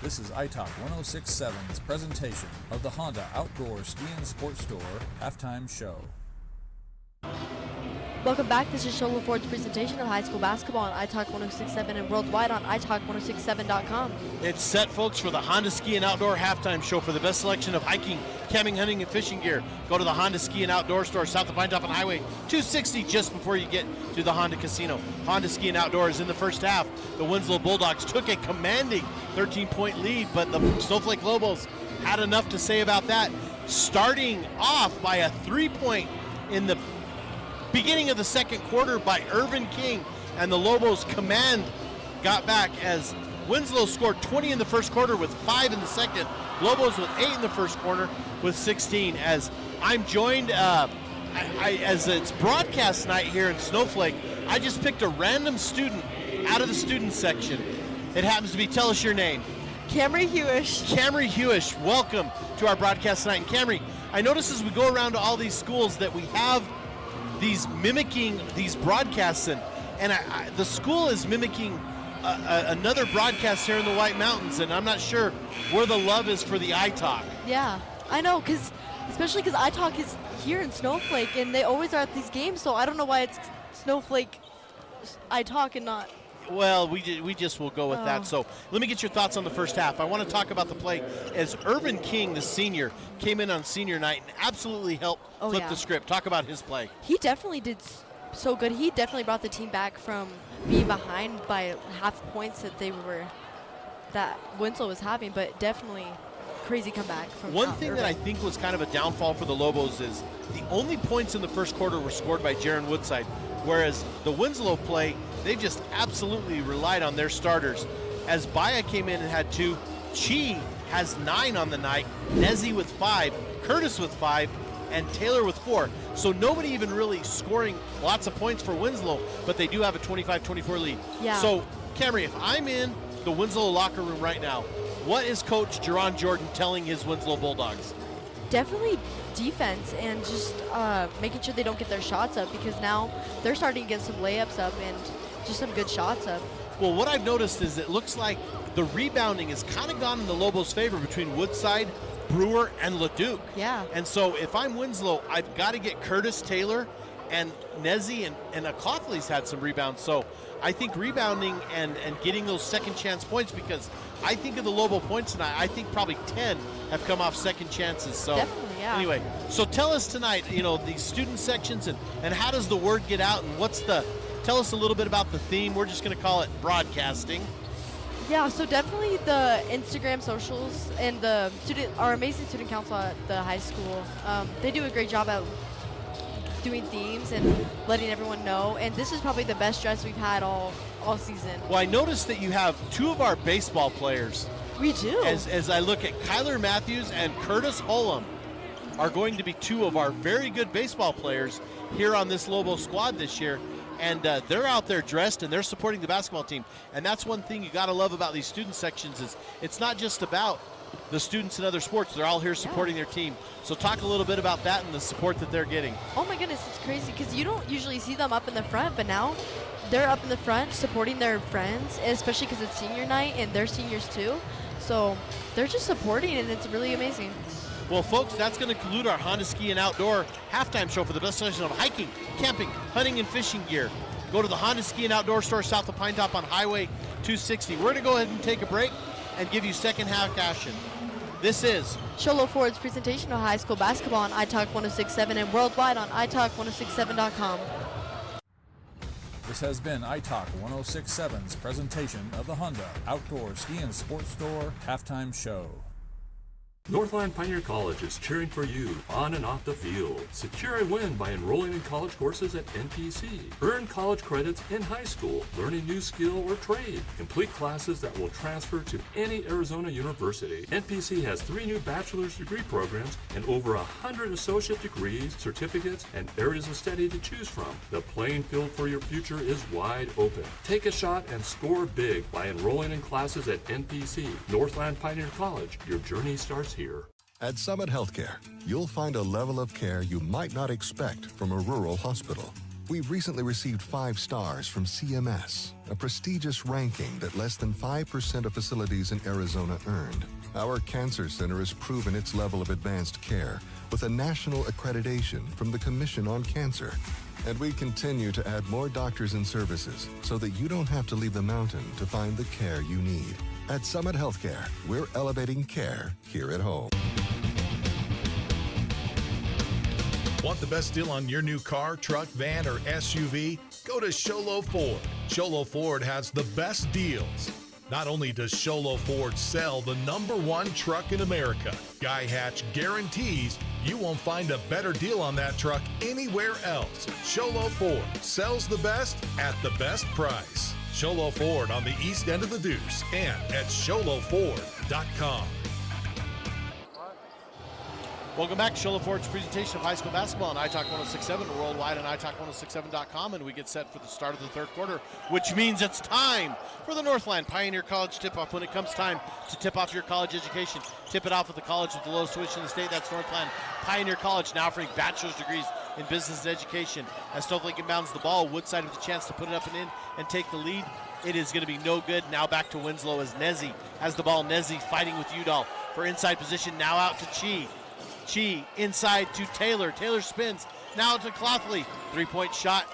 This is iTalk 1067's presentation of the Honda Outdoor Ski and Sports Store halftime show. Welcome back. This is Show Low Ford's presentation of high school basketball on iTalk 1067 and worldwide on iTalk1067.com. It's set, folks, for the Honda Ski and Outdoor halftime show. For the best selection of hiking, camping, hunting, and fishing gear, go to the Honda Ski and Outdoor store south of Pine Top and Highway 260 just before you get to the Honda Casino. Honda Ski and Outdoor is in the first half. The Winslow Bulldogs took a commanding 13-point lead, but the Snowflake Lobos had enough to say about that, starting off by a 3-point in the beginning of the second quarter by Irvin King, and the Lobos command got back as Winslow scored 20 in the first quarter with 5 in the second. Lobos with 8 in the first quarter with 16. As I'm joined, as it's broadcast night here in Snowflake, I just picked a random student out of the student section. It happens to be, tell us your name. Camry Hewish. Camry Hewish, welcome to our broadcast tonight. And Camry, I notice as we go around to all these schools that we have these mimicking these broadcasts, and the school is mimicking another broadcast here in the White Mountains, and I'm not sure where the love is for the iTalk. Yeah. I know, especially because iTalk is here in Snowflake, and they always are at these games, so I don't know why it's Snowflake iTalk and not. Well, we just will go with that. So let me get your thoughts on the first half. I want to talk about the play as Irvin King, the senior, came in on senior night and absolutely helped flip the script. Talk about his play. He definitely did so good. He definitely brought the team back from being behind by half points that Winslow was having, but definitely crazy comeback from One thing that I think was kind of a downfall for the Lobos is the only points in the first quarter were scored by Jaron Woodside, whereas the Winslow play, they just absolutely relied on their starters. As Baya came in and had 2, Chi has 9 on the night, Nezzy with 5, Curtis with 5, and Taylor with 4. So nobody even really scoring lots of points for Winslow, but they do have a 25-24 lead. Yeah. So, Camry, if I'm in the Winslow locker room right now, what is Coach Jerron Jordan telling his Winslow Bulldogs? Definitely defense and just making sure they don't get their shots up, because now they're starting to get some layups up and just some good shots up. Well, what I've noticed is it looks like the rebounding has kind of gone in the Lobos' favor between Woodside, Brewer, and Leduc. Yeah. And so if I'm Winslow, I've got to get Curtis, Taylor, and Nezzy and Acothley's had some rebounds. So I think rebounding and getting those second chance points, because I think of the Lobo points tonight, I think probably 10 have come off second chances. So definitely, yeah. Anyway, so tell us tonight, these student sections and how does the word get out, and tell us a little bit about the theme. We're just going to call it broadcasting. Yeah, so definitely the Instagram socials and our amazing student council at the high school, they do a great job at doing themes and letting everyone know. And this is probably the best dress we've had all season. Well, I noticed that you have 2 of our baseball players. We do. As I look at Kyler Matthews and Curtis Holm are going to be 2 of our very good baseball players here on this Lobo squad this year. And they're out there dressed and they're supporting the basketball team. And that's one thing you got to love about these student sections is it's not just about the students in other sports. They're all here supporting their team. So talk a little bit about that and the support that they're getting. Oh my goodness, it's crazy because you don't usually see them up in the front, but now they're up in the front supporting their friends, especially because it's senior night and they're seniors too. So they're just supporting, and it's really amazing. Well, folks, that's going to conclude our Honda Ski and Outdoor halftime show for the best selection of hiking, camping, hunting, and fishing gear. Go to the Honda Ski and Outdoor store south of Pine Top on Highway 260. We're going to go ahead and take a break and give you second half action. This is Sholo Ford's presentation of high school basketball on iTalk 106.7 and worldwide on iTalk1067.com. This has been iTalk 106.7's presentation of the Honda Outdoor Ski and Sports Store halftime show. Northland Pioneer College is cheering for you on and off the field. Secure a win by enrolling in college courses at NPC. Earn college credits in high school, learn a new skill or trade. Complete classes that will transfer to any Arizona university. NPC has 3 new bachelor's degree programs and over 100 associate degrees, certificates, and areas of study to choose from. The playing field for your future is wide open. Take a shot and score big by enrolling in classes at NPC. Northland Pioneer College. Your journey starts here. At Summit Healthcare, you'll find a level of care you might not expect from a rural hospital. We've recently received 5 stars from CMS, a prestigious ranking that less than 5% of facilities in Arizona earned. Our cancer center has proven its level of advanced care with a national accreditation from the Commission on Cancer. And we continue to add more doctors and services so that you don't have to leave the mountain to find the care you need. At Summit Healthcare, we're elevating care here at home. Want the best deal on your new car, truck, van, or SUV? Go to Sholo Ford. Sholo Ford has the best deals. Not only does Sholo Ford sell the #1 truck in America, Guy Hatch guarantees you won't find a better deal on that truck anywhere else. Sholo Ford sells the best at the best price. Sholo Ford on the east end of the Deuce and at sholoford.com. Welcome back to Sholo Ford's presentation of high school basketball on iTalk 106.7, worldwide on iTalk1067.com, and we get set for the start of the third quarter, which means it's time for the Northland Pioneer College tip-off. When it comes time to tip off your college education, tip it off with the college with the lowest tuition in the state. That's Northland Pioneer College, now offering bachelor's degrees in business and education. As Snowflake inbounds the ball, Woodside with a chance to put it up and in and take the lead. It is going to be no good. Now back to Winslow as Nezzy has the ball. Nezzy fighting with Udall for inside position. Now out to Chi. Chi inside to Taylor. Taylor spins. Now to Clothley. 3-point shot.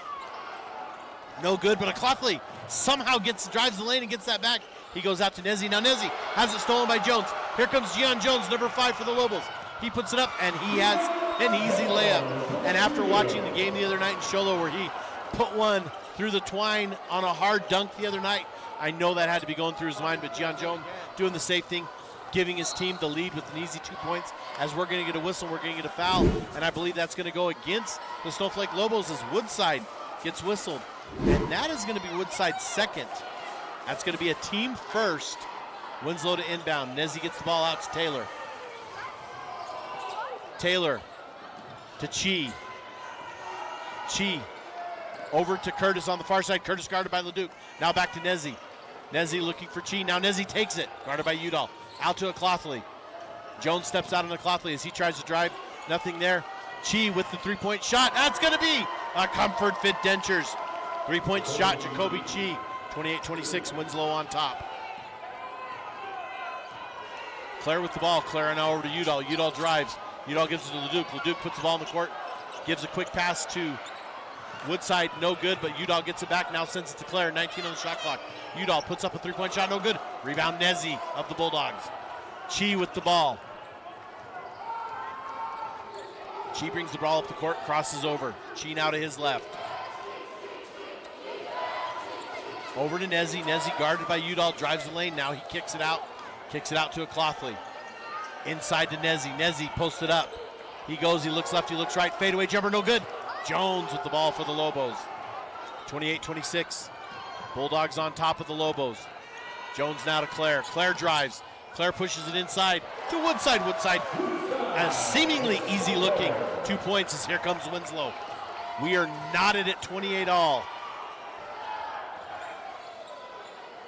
No good, but Clothley somehow drives the lane and gets that back. He goes out to Nezzy. Now Nezzy has it stolen by Jones. Here comes Gian Jones, number 5 for the Lobos. He puts it up, and he has an easy layup. And after watching the game the other night in Sholo where he put one through the twine on a hard dunk the other night, I know that had to be going through his mind, but Gian Jones doing the safe thing, giving his team the lead with an easy 2 points. As we're going to get a whistle, we're going to get a foul, and I believe that's going to go against the Snowflake Lobos as Woodside gets whistled. And that is going to be Woodside's second. That's going to be a team first. Winslow to inbound. Nezzy gets the ball out to Taylor. Taylor to Chi. Chi over to Curtis on the far side. Curtis guarded by Leduc. Now back to Nezzy. Nezzy looking for Chi. Now Nezzy takes it. Guarded by Udall. Out to Clothley. Jones steps out on the Clothley as he tries to drive. Nothing there. Chi with the 3-point shot. That's going to be a Comfort Fit Dentures. 3-point shot, Jacoby Chi. 28-26, Winslow on top. Claire with the ball. Claire now over to Udall. Udall drives. Udall gives it to Leduc. Leduc puts the ball in the court. Gives a quick pass to Woodside. No good, but Udall gets it back. Now sends it to Claire. 19 on the shot clock. Udall puts up a 3-point shot. No good. Rebound Nezzy of the Bulldogs. Chi with the ball. Chi brings the ball up the court. Crosses over. Chi now to his left. Over to Nezzy. Nezzy guarded by Udall. Drives the lane. Now he kicks it out. Kicks it out to a Clothley. Inside to Nezzy. Nezzy posted up. He goes. He looks left. He looks right. Fadeaway jumper. No good. Jones with the ball for the Lobos. 28-26. Bulldogs on top of the Lobos. Jones now to Claire. Claire drives. Claire pushes it inside to Woodside. Woodside, a seemingly easy looking 2 points as here comes Winslow. We are knotted at 28 all.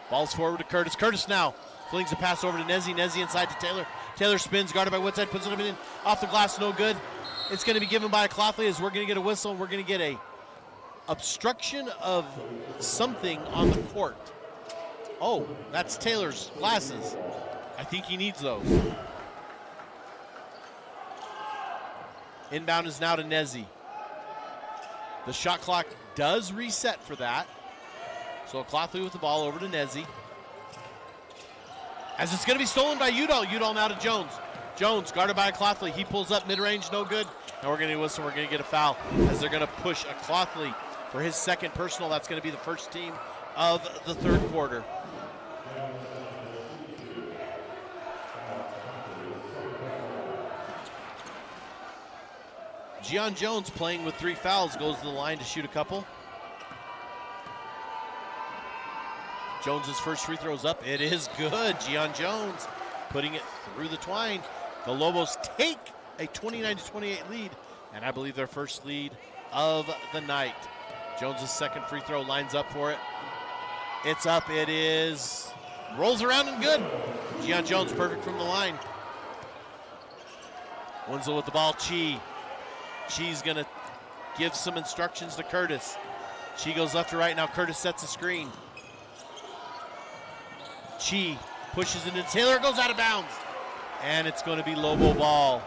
Ball's forward to Curtis. Curtis now flings a pass over to Nezzy. Nezzy inside to Taylor. Taylor spins, guarded by Woodside, puts it in off the glass, no good. It's going to be given by a Clothley as we're going to get a whistle. We're going to get a obstruction of something on the court. Oh, that's Taylor's glasses. I think he needs those. Inbound is now to Nezzy. The shot clock does reset for that. So Clothley with the ball over to Nezzy. As it's going to be stolen by Udall. Udall now to Jones. Jones guarded by Clothley. He pulls up mid-range, no good. Now we're going to whistle. We're going to get a foul as they're going to push a Clothley for his second personal. That's going to be the first team of the third quarter. Gian Jones playing with 3 fouls goes to the line to shoot a couple. Jones's first free throw's up. It is good. Gian Jones putting it through the twine. The Lobos take a 29-28 lead, and I believe their first lead of the night. Jones's second free throw lines up for it. It's up. It is. Rolls around and good. Gian Jones perfect from the line. Winslow with the ball. Chi. Chi's going to give some instructions to Curtis. Chi goes left to right. Now Curtis sets a screen. Chi pushes into Taylor, goes out of bounds. And it's going to be Lobo ball.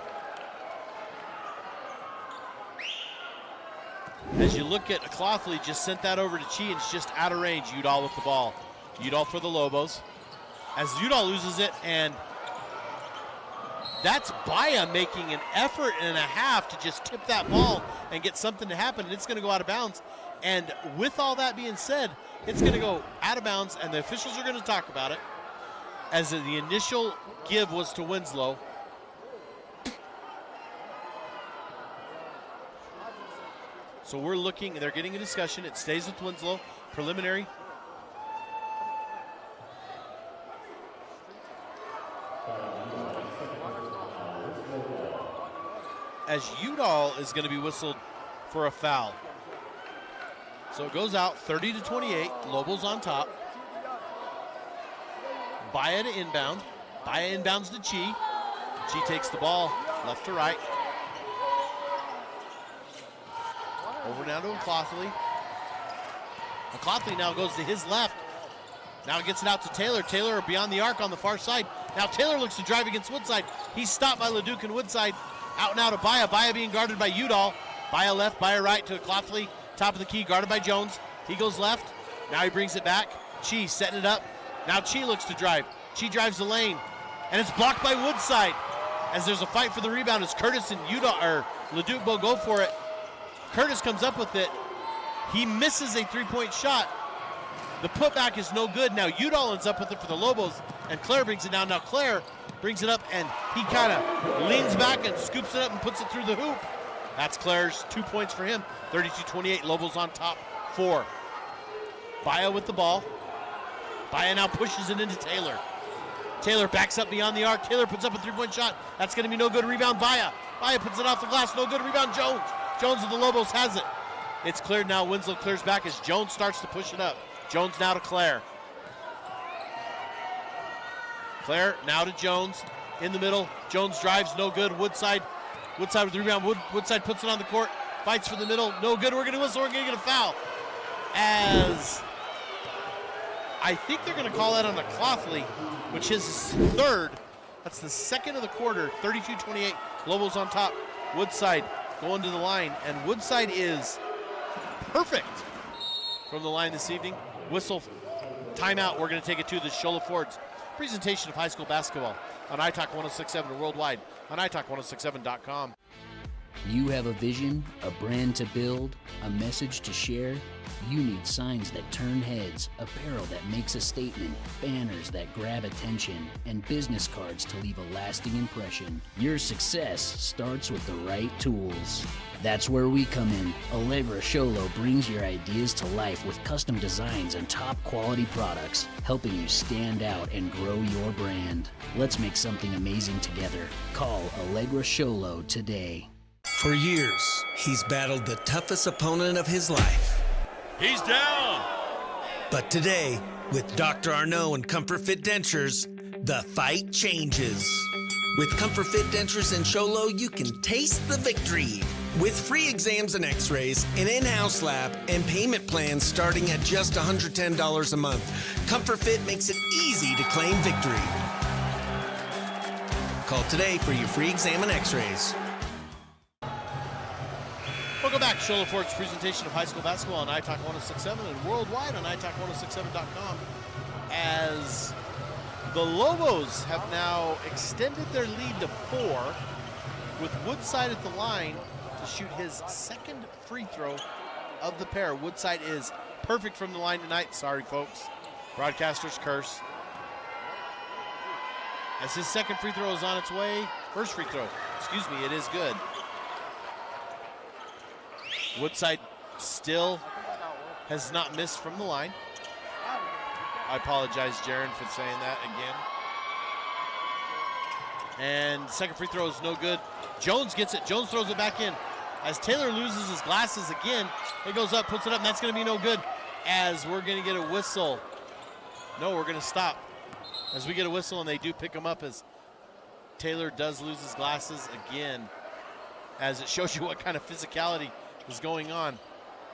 As you look at Clothley, just sent that over to Chi and it's just out of range. Udall with the ball. Udall for the Lobos. As Udall loses it, and that's Baya making an effort and a half to just tip that ball and get something to happen, and it's going to go out of bounds. And with all that being said, it's going to go out of bounds, and the officials are going to talk about it, as the initial give was to Winslow. So we're looking, they're getting a discussion. It stays with Winslow. Preliminary. As Udall is going to be whistled for a foul. So it goes out 30-28. Lobos on top. Baya to inbound. Baya inbounds to Chi. Chi takes the ball left to right. Over now to Clothley. Clothley now goes to his left. Now gets it out to Taylor. Taylor beyond the arc on the far side. Now Taylor looks to drive against Woodside. He's stopped by Leduc and Woodside. Out and out of Baya. Baya being guarded by Udall. Baya left, Baya right to Clothley. Top of the key, guarded by Jones. He goes left. Now he brings it back. Chi setting it up. Now Chi looks to drive. Chi drives the lane. And it's blocked by Woodside. As there's a fight for the rebound as Curtis and Leduc both go for it. Curtis comes up with it. He misses a three-point shot. The putback is no good. Now Udall ends up with it for the Lobos, and Claire brings it down. Now Claire brings it up, and he kind of leans back and scoops it up and puts it through the hoop. That's Claire's 2 points for him. 32-28, Lobos on top, 4. Baya with the ball. Baya now pushes it into Taylor. Taylor backs up beyond the arc. Taylor puts up a three-point shot. That's going to be no good. Rebound, Baya. Baya puts it off the glass. No good. Rebound, Jones. Jones of the Lobos has it. It's cleared now. Winslow clears back as Jones starts to push it up. Jones now to Claire. Claire now to Jones. In the middle. Jones drives. No good. Woodside with the rebound. Woodside puts it on the court. Fights for the middle. No good. We're going to whistle. We're going to get a foul. As I think they're going to call that on a Clothley, which is his third. That's the second of the quarter. 32-28. Lobos on top. Woodside going to the line. And Woodside is perfect from the line this evening. Whistle, timeout. We're going to take it to the Shola Ford's presentation of high school basketball on iTalk 1067 worldwide on iTalk1067.com. You have a vision, a brand to build, a message to share. You need signs that turn heads, apparel that makes a statement, banners that grab attention, and business cards to leave a lasting impression. Your success starts with the right tools. That's where we come in. Allegra Sholo brings your ideas to life with custom designs and top quality products, helping you stand out and grow your brand. Let's make something amazing together. Call Allegra Sholo today. For years, he's battled the toughest opponent of his life. He's down! But today, with Dr. Arnaud and Comfort Fit Dentures, the fight changes. With Comfort Fit Dentures and Sholo, you can taste the victory. With free exams and x-rays, an in-house lab, and payment plans starting at just $110 a month, Comfort Fit makes it easy to claim victory. Call today for your free exam and x-rays. Welcome back. Shola Ford's presentation of high school basketball on iTalk 1067 and worldwide on iTalk1067.com. As the Lobos have now extended their lead to 4 with Woodside at the line to shoot his second free throw of the pair. Woodside is perfect from the line tonight. Sorry, folks. Broadcaster's curse. As his second free throw is on its way. First free throw, excuse me, it is good. Woodside still has not missed from the line. I apologize, Jaron, for saying that again. And second free throw is no good. Jones gets it. Jones throws it back in. As Taylor loses his glasses again, it goes up, puts it up, and that's going to be no good. As we're going to get a whistle. No, we're going to stop. As we get a whistle, and they do pick him up as Taylor does lose his glasses again. As it shows you what kind of physicality is going on.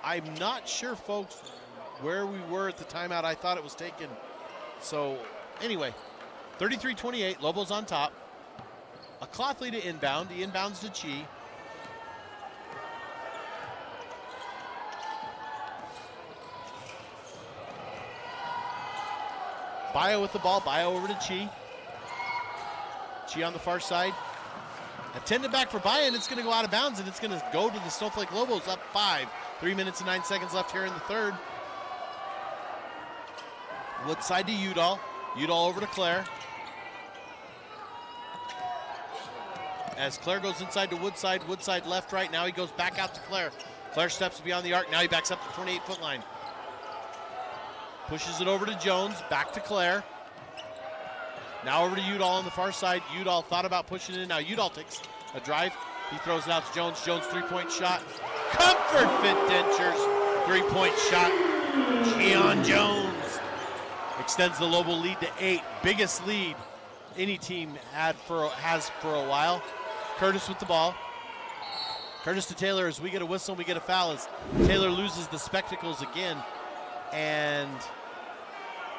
I'm not sure, folks, where we were at the timeout. I thought it was taken. So, anyway, 33-28, Lobos on top. A Clothley to inbound. He inbounds to Chi. Bio with the ball. Bio over to Chi. Chi on the far side. Attended back for Baya, and it's going to go out of bounds, and it's going to go to the Snowflake Lobos up 5. 3 minutes and 9 seconds left here in the third. Woodside to Udall. Udall over to Claire. As Claire goes inside to Woodside. Woodside left, right. Now he goes back out to Claire. Claire steps beyond the arc. Now he backs up to the 28-foot line. Pushes it over to Jones. Back to Claire. Now over to Udall on the far side. Udall thought about pushing it in. Now Udall takes a drive. He throws it out to Jones. Jones three-point shot. Comfort Fit Dentures. Three-point shot. Keon Jones extends the Lobo lead to 8. Biggest lead any team has for a while. Curtis with the ball. Curtis to Taylor as we get a whistle and we get a foul as Taylor loses the spectacles again. And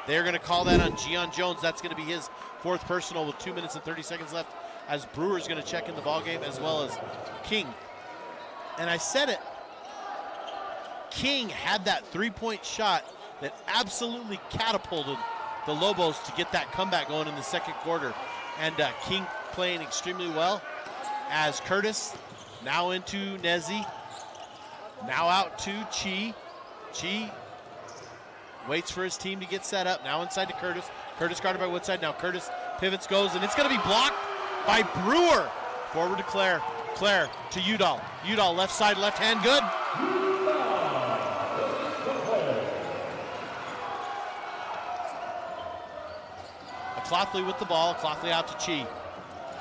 they're going to call that on Keon Jones. That's going to be his 4th personal with 2 minutes and 30 seconds left as Brewer's going to check in the ball game, as well as King. And I said it, King had that three-point shot that absolutely catapulted the Lobos to get that comeback going in the second quarter. And King playing extremely well as Curtis now into Nezi. Now out to Chi. Chi waits for his team to get set up. Now inside to Curtis. Curtis guarded by Woodside. Now Curtis pivots, goes, and it's going to be blocked by Brewer. Forward to Claire. Claire to Udall. Udall left side, left hand, good. Clothley with the ball. Clothley out to Chi.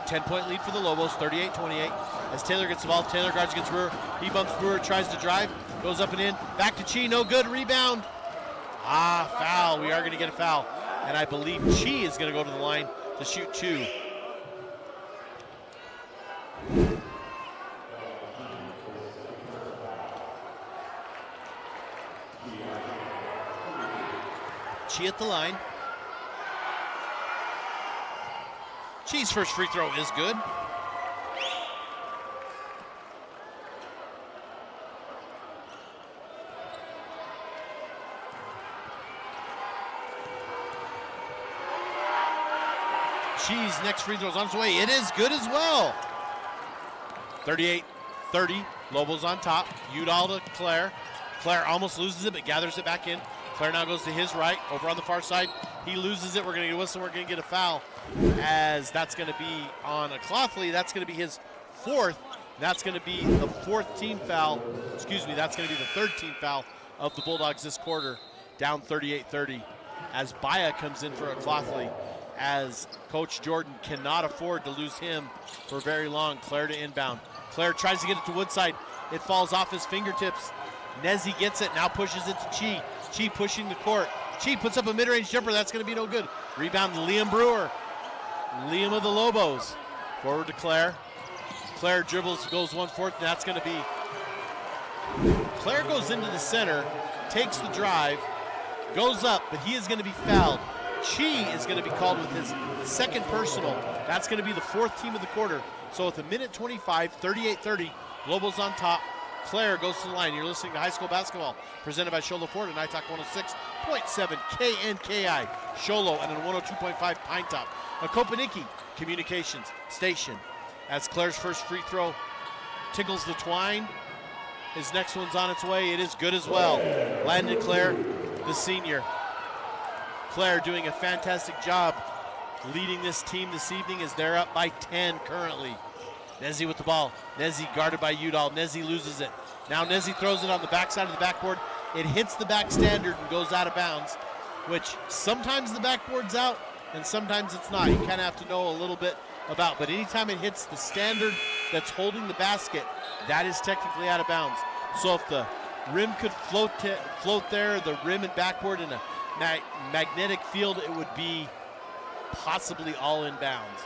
10-point lead for the Lobos, 38-28. As Taylor gets the ball, Taylor guards against Brewer. He bumps Brewer, tries to drive, goes up and in. Back to Chi, no good, rebound. Foul. We are going to get a foul. And I believe Chi is going to go to the line to shoot two. Chi at the line. Chi's first free throw is good. Chi's next free throw is on its way. It is good as well. 38-30. Lobos on top. Udall to Claire. Claire almost loses it, but gathers it back in. Claire now goes to his right, over on the far side. He loses it. We're going to get a whistle. We're going to get a foul, as that's going to be on a Clothley. That's going to be his fourth. That's going to be the fourth team foul. Excuse me, that's going to be the third team foul of the Bulldogs this quarter. Down 38-30 as Baya comes in for a Clothley, as Coach Jordan cannot afford to lose him for very long. Claire to inbound. Claire tries to get it to Woodside. It falls off his fingertips. Nezi gets it, now pushes it to Chi. Chi pushing the court. Chi puts up a mid-range jumper. That's going to be no good. Rebound to Liam Brewer. Liam of the Lobos. Forward to Claire. Claire dribbles, goes 1-4, and that's going to be. Claire goes into the center, takes the drive, goes up, but he is going to be fouled. Chi is going to be called with his second personal. That's going to be the fourth team of the quarter. So with a minute 25, 38-30, Lobos on top. Claire goes to the line. You're listening to High School Basketball, presented by Sholo Ford and iTalk 106.7 KNKI, Sholo, and on 102.5 Pine Top. A Kopaniki Communications station. As Claire's first free throw tickles the twine. His next one's on its way. It is good as well. Landon Claire, the senior. Claire doing a fantastic job leading this team this evening, as they're up by 10 currently. Nezi with the ball. Nezi guarded by Udall. Nezi loses it. Now Nezi throws it on the backside of the backboard. It hits the back standard and goes out of bounds, which sometimes the backboard's out and sometimes it's not. You kind of have to know a little bit about, but anytime it hits the standard that's holding the basket, that is technically out of bounds. So if the rim could float there, the rim and backboard in a magnetic field, it would be possibly all in bounds.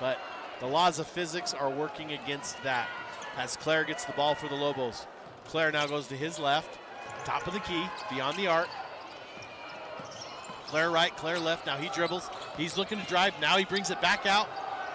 But the laws of physics are working against that, as Claire gets the ball for the Lobos. Claire now goes to his left, top of the key, beyond the arc. Claire right, Claire left. Now he dribbles. He's looking to drive. Now he brings it back out.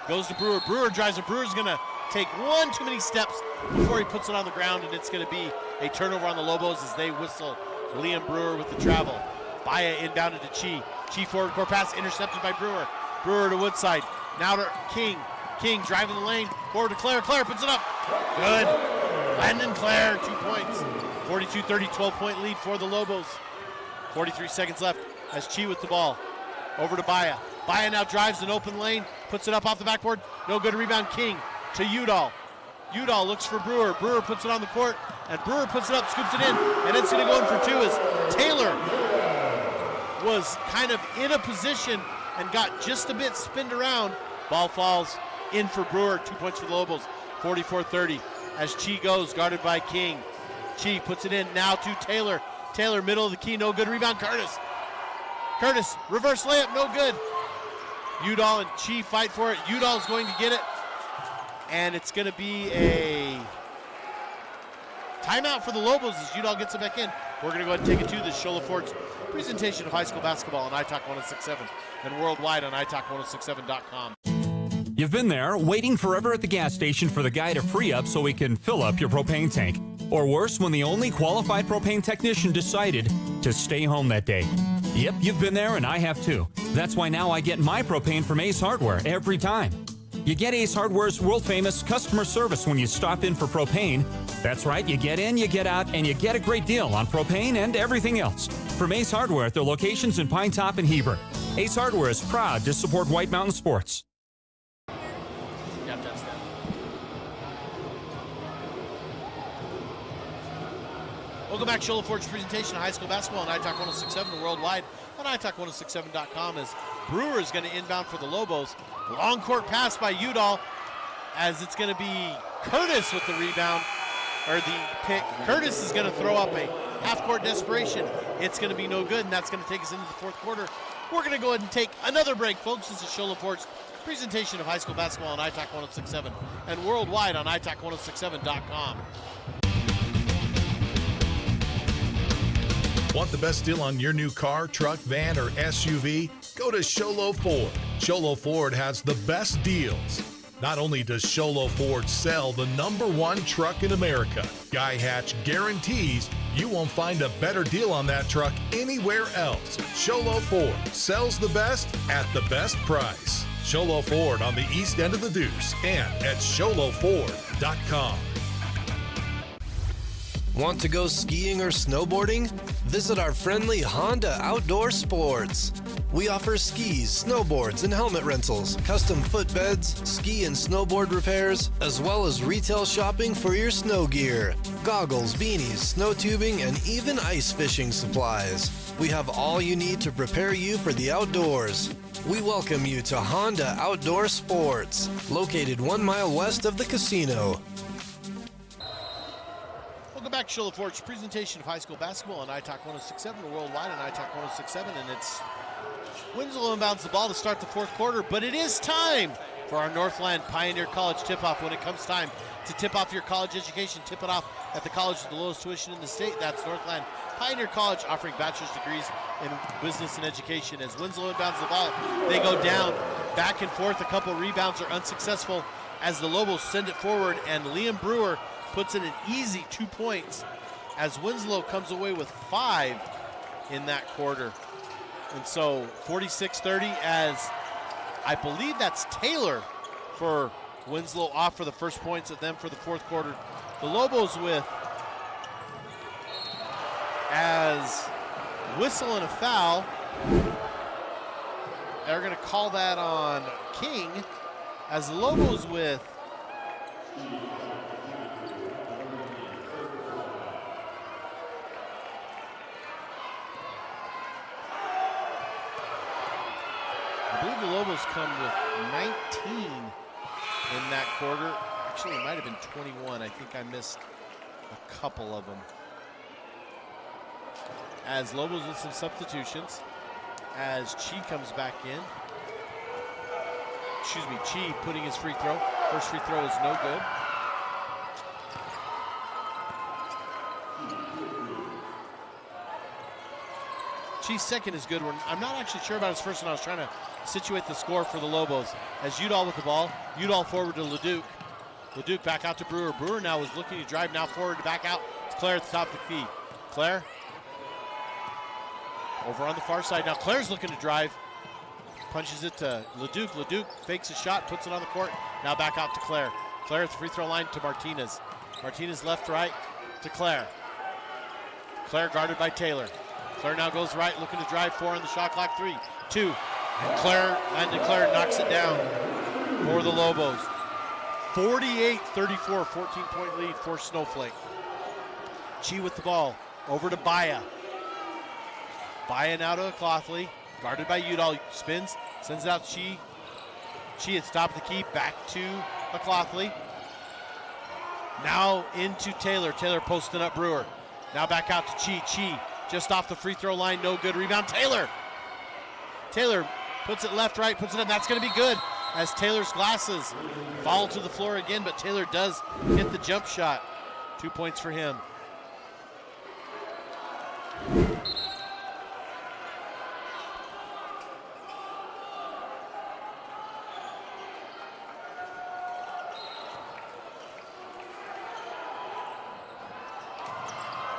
Goes to Brewer. Brewer drives, and Brewer's going to take one too many steps before he puts it on the ground, and it's going to be a turnover on the Lobos as they whistle Liam Brewer with the travel. Baya inbounded to Chi. Chi forward court pass intercepted by Brewer. Brewer to Woodside. Now to King. King driving the lane. Forward to Claire. Claire puts it up. Good. Landon Claire, 2 points. 42-30, 12-point lead for the Lobos. 43 seconds left as Chi with the ball. Over to Baya. Baya now drives an open lane. Puts it up off the backboard. No good rebound. King to Udall. Udall looks for Brewer. Brewer puts it on the court. And Brewer puts it up, scoops it in. And it's going to go in for two as Taylor was kind of in a position and got just a bit spinned around. Ball falls in for Brewer. 2 points for the Lobos. 44-30 as Chi goes, guarded by King. Chi puts it in now to Taylor. Taylor, middle of the key, no good. Rebound, Curtis. Curtis, reverse layup, no good. Udall and Chi fight for it. Udall's going to get it. And it's going to be a timeout for the Lobos as Udall gets it back in. We're going to go ahead and take it to the Sholo Ford's presentation of high school basketball on iTalk 106.7 and worldwide on iTalk 106.7.com. You've been there, waiting forever at the gas station for the guy to free up so he can fill up your propane tank. Or worse, when the only qualified propane technician decided to stay home that day. Yep, you've been there and I have too. That's why now I get my propane from Ace Hardware every time. You get Ace Hardware's world-famous customer service when you stop in for propane. That's right, you get in, you get out, and you get a great deal on propane and everything else. From Ace Hardware at their locations in Pine Top and Heber. Ace Hardware is proud to support White Mountain Sports. Welcome back to Show Forge presentation of high school basketball on iTalk 1067 and worldwide on iTalk1067.com as Brewer is going to inbound for the Lobos. Long court pass by Udall as it's going to be Curtis with the rebound, or the pick. Curtis is going to throw up a half-court desperation. It's going to be no good, and that's going to take us into the fourth quarter. We're going to go ahead and take another break, folks. This is Show Forge presentation of high school basketball on iTalk 1067 and worldwide on iTalk1067.com. Want the best deal on your new car, truck, van, or SUV? Go to Sholo Ford. Sholo Ford has the best deals. Not only does Sholo Ford sell the #1 truck in America, Guy Hatch guarantees you won't find a better deal on that truck anywhere else. Sholo Ford sells the best at the best price. Sholo Ford on the east end of the Deuce and at sholoford.com. Want to go skiing or snowboarding? Visit our friendly Honda Outdoor Sports. We offer skis, snowboards, and helmet rentals, custom footbeds, ski and snowboard repairs, as well as retail shopping for your snow gear, goggles, beanies, snow tubing, and even ice fishing supplies. We have all you need to prepare you for the outdoors. We welcome you to Honda Outdoor Sports, located 1 mile west of the casino. Welcome back to Show Forge presentation of high school basketball on iTalk 1067 or worldwide on iTalk 1067, and it's Winslow inbounds the ball to start the fourth quarter, but it is time for our Northland Pioneer College tip-off. When it comes time to tip off your college education, tip it off at the college with the lowest tuition in the state. That's Northland Pioneer College, offering bachelor's degrees in business and education. As Winslow inbounds the ball, they go down, back and forth. A couple rebounds are unsuccessful as the Lobos send it forward, and Liam Brewer puts in an easy 2 points as Winslow comes away with 5 in that quarter. And so 46-30 as I believe that's Taylor for Winslow off for the first points at them for the fourth quarter. The Lobos with as whistle and a foul. They're going to call that on King as the Lobos with I believe the Lobos come with 19 in that quarter. Actually, it might have been 21. I think I missed a couple of them. As Lobos with some substitutions, as Chi comes back in. Excuse me, Chi putting his free throw. First free throw is no good. Chi's second is good. I'm not actually sure about his first one. I was trying to situate the score for the Lobos. As Udall with the ball. Udall forward to Leduc. Leduc back out to Brewer. Brewer now is looking to drive now forward to back out. It's Claire at the top of the key. Claire over on the far side. Now Claire's looking to drive. Punches it to Leduc. Leduc fakes a shot, puts it on the court. Now back out to Claire. Claire at the free throw line to Martinez. Martinez left, right to Claire. Claire guarded by Taylor. Claire now goes right, looking to drive 4 on the shot clock. 3, 2. And Claire knocks it down for the Lobos. 48-34, 14-point lead for Snowflake. Chi with the ball, over to Baya. Baya now to Clothley, guarded by Udall, spins, sends it out to Chi. Chi at top of the key, back to Clothley. Now into Taylor. Taylor posting up Brewer. Now back out to Chi. Chi just off the free throw line, no good. Rebound, Taylor. Taylor puts it left, right, puts it in. That's going to be good as Taylor's glasses fall to the floor again, but Taylor does hit the jump shot. 2 points for him.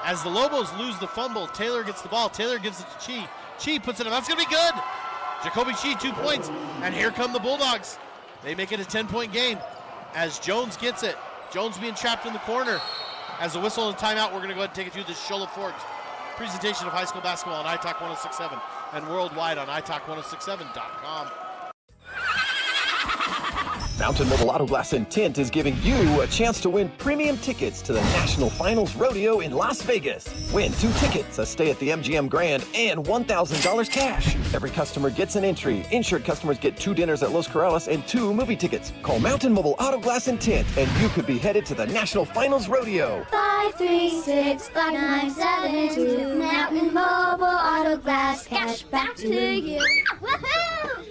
As the Lobos lose the fumble, Taylor gets the ball. Taylor gives it to Chi. Chi puts it up. That's going to be good. Jacoby Chi, 2 points. And here come the Bulldogs. They make it a 10-point game as Jones gets it. Jones being trapped in the corner. As a whistle and timeout, we're going to go ahead and take it to the Shola Forge presentation of high school basketball on iTalk 106.7 and worldwide on iTalk1067.com. Mountain Mobile Auto Glass and Tint is giving you a chance to win premium tickets to the National Finals Rodeo in Las Vegas. Win 2 tickets, a stay at the MGM Grand, and $1,000 cash. Every customer gets an entry. Insured customers get 2 dinners at Los Corrales and 2 movie tickets. Call Mountain Mobile Auto Glass and Tint, and you could be headed to the National Finals Rodeo. 536-5972. Mountain Mobile Auto Glass. Cash back to you. Woohoo!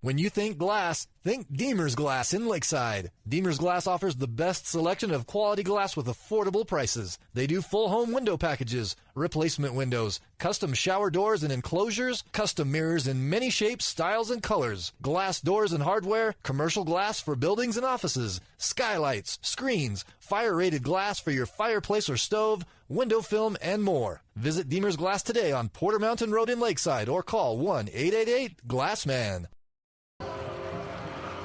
When you think glass, think Deemer's Glass in Lakeside. Deemer's Glass offers the best selection of quality glass with affordable prices. They do full home window packages, replacement windows, custom shower doors and enclosures, custom mirrors in many shapes, styles, and colors, glass doors and hardware, commercial glass for buildings and offices, skylights, screens, fire-rated glass for your fireplace or stove, window film, and more. Visit Deemer's Glass today on Porter Mountain Road in Lakeside or call 1-888-GLASSMAN.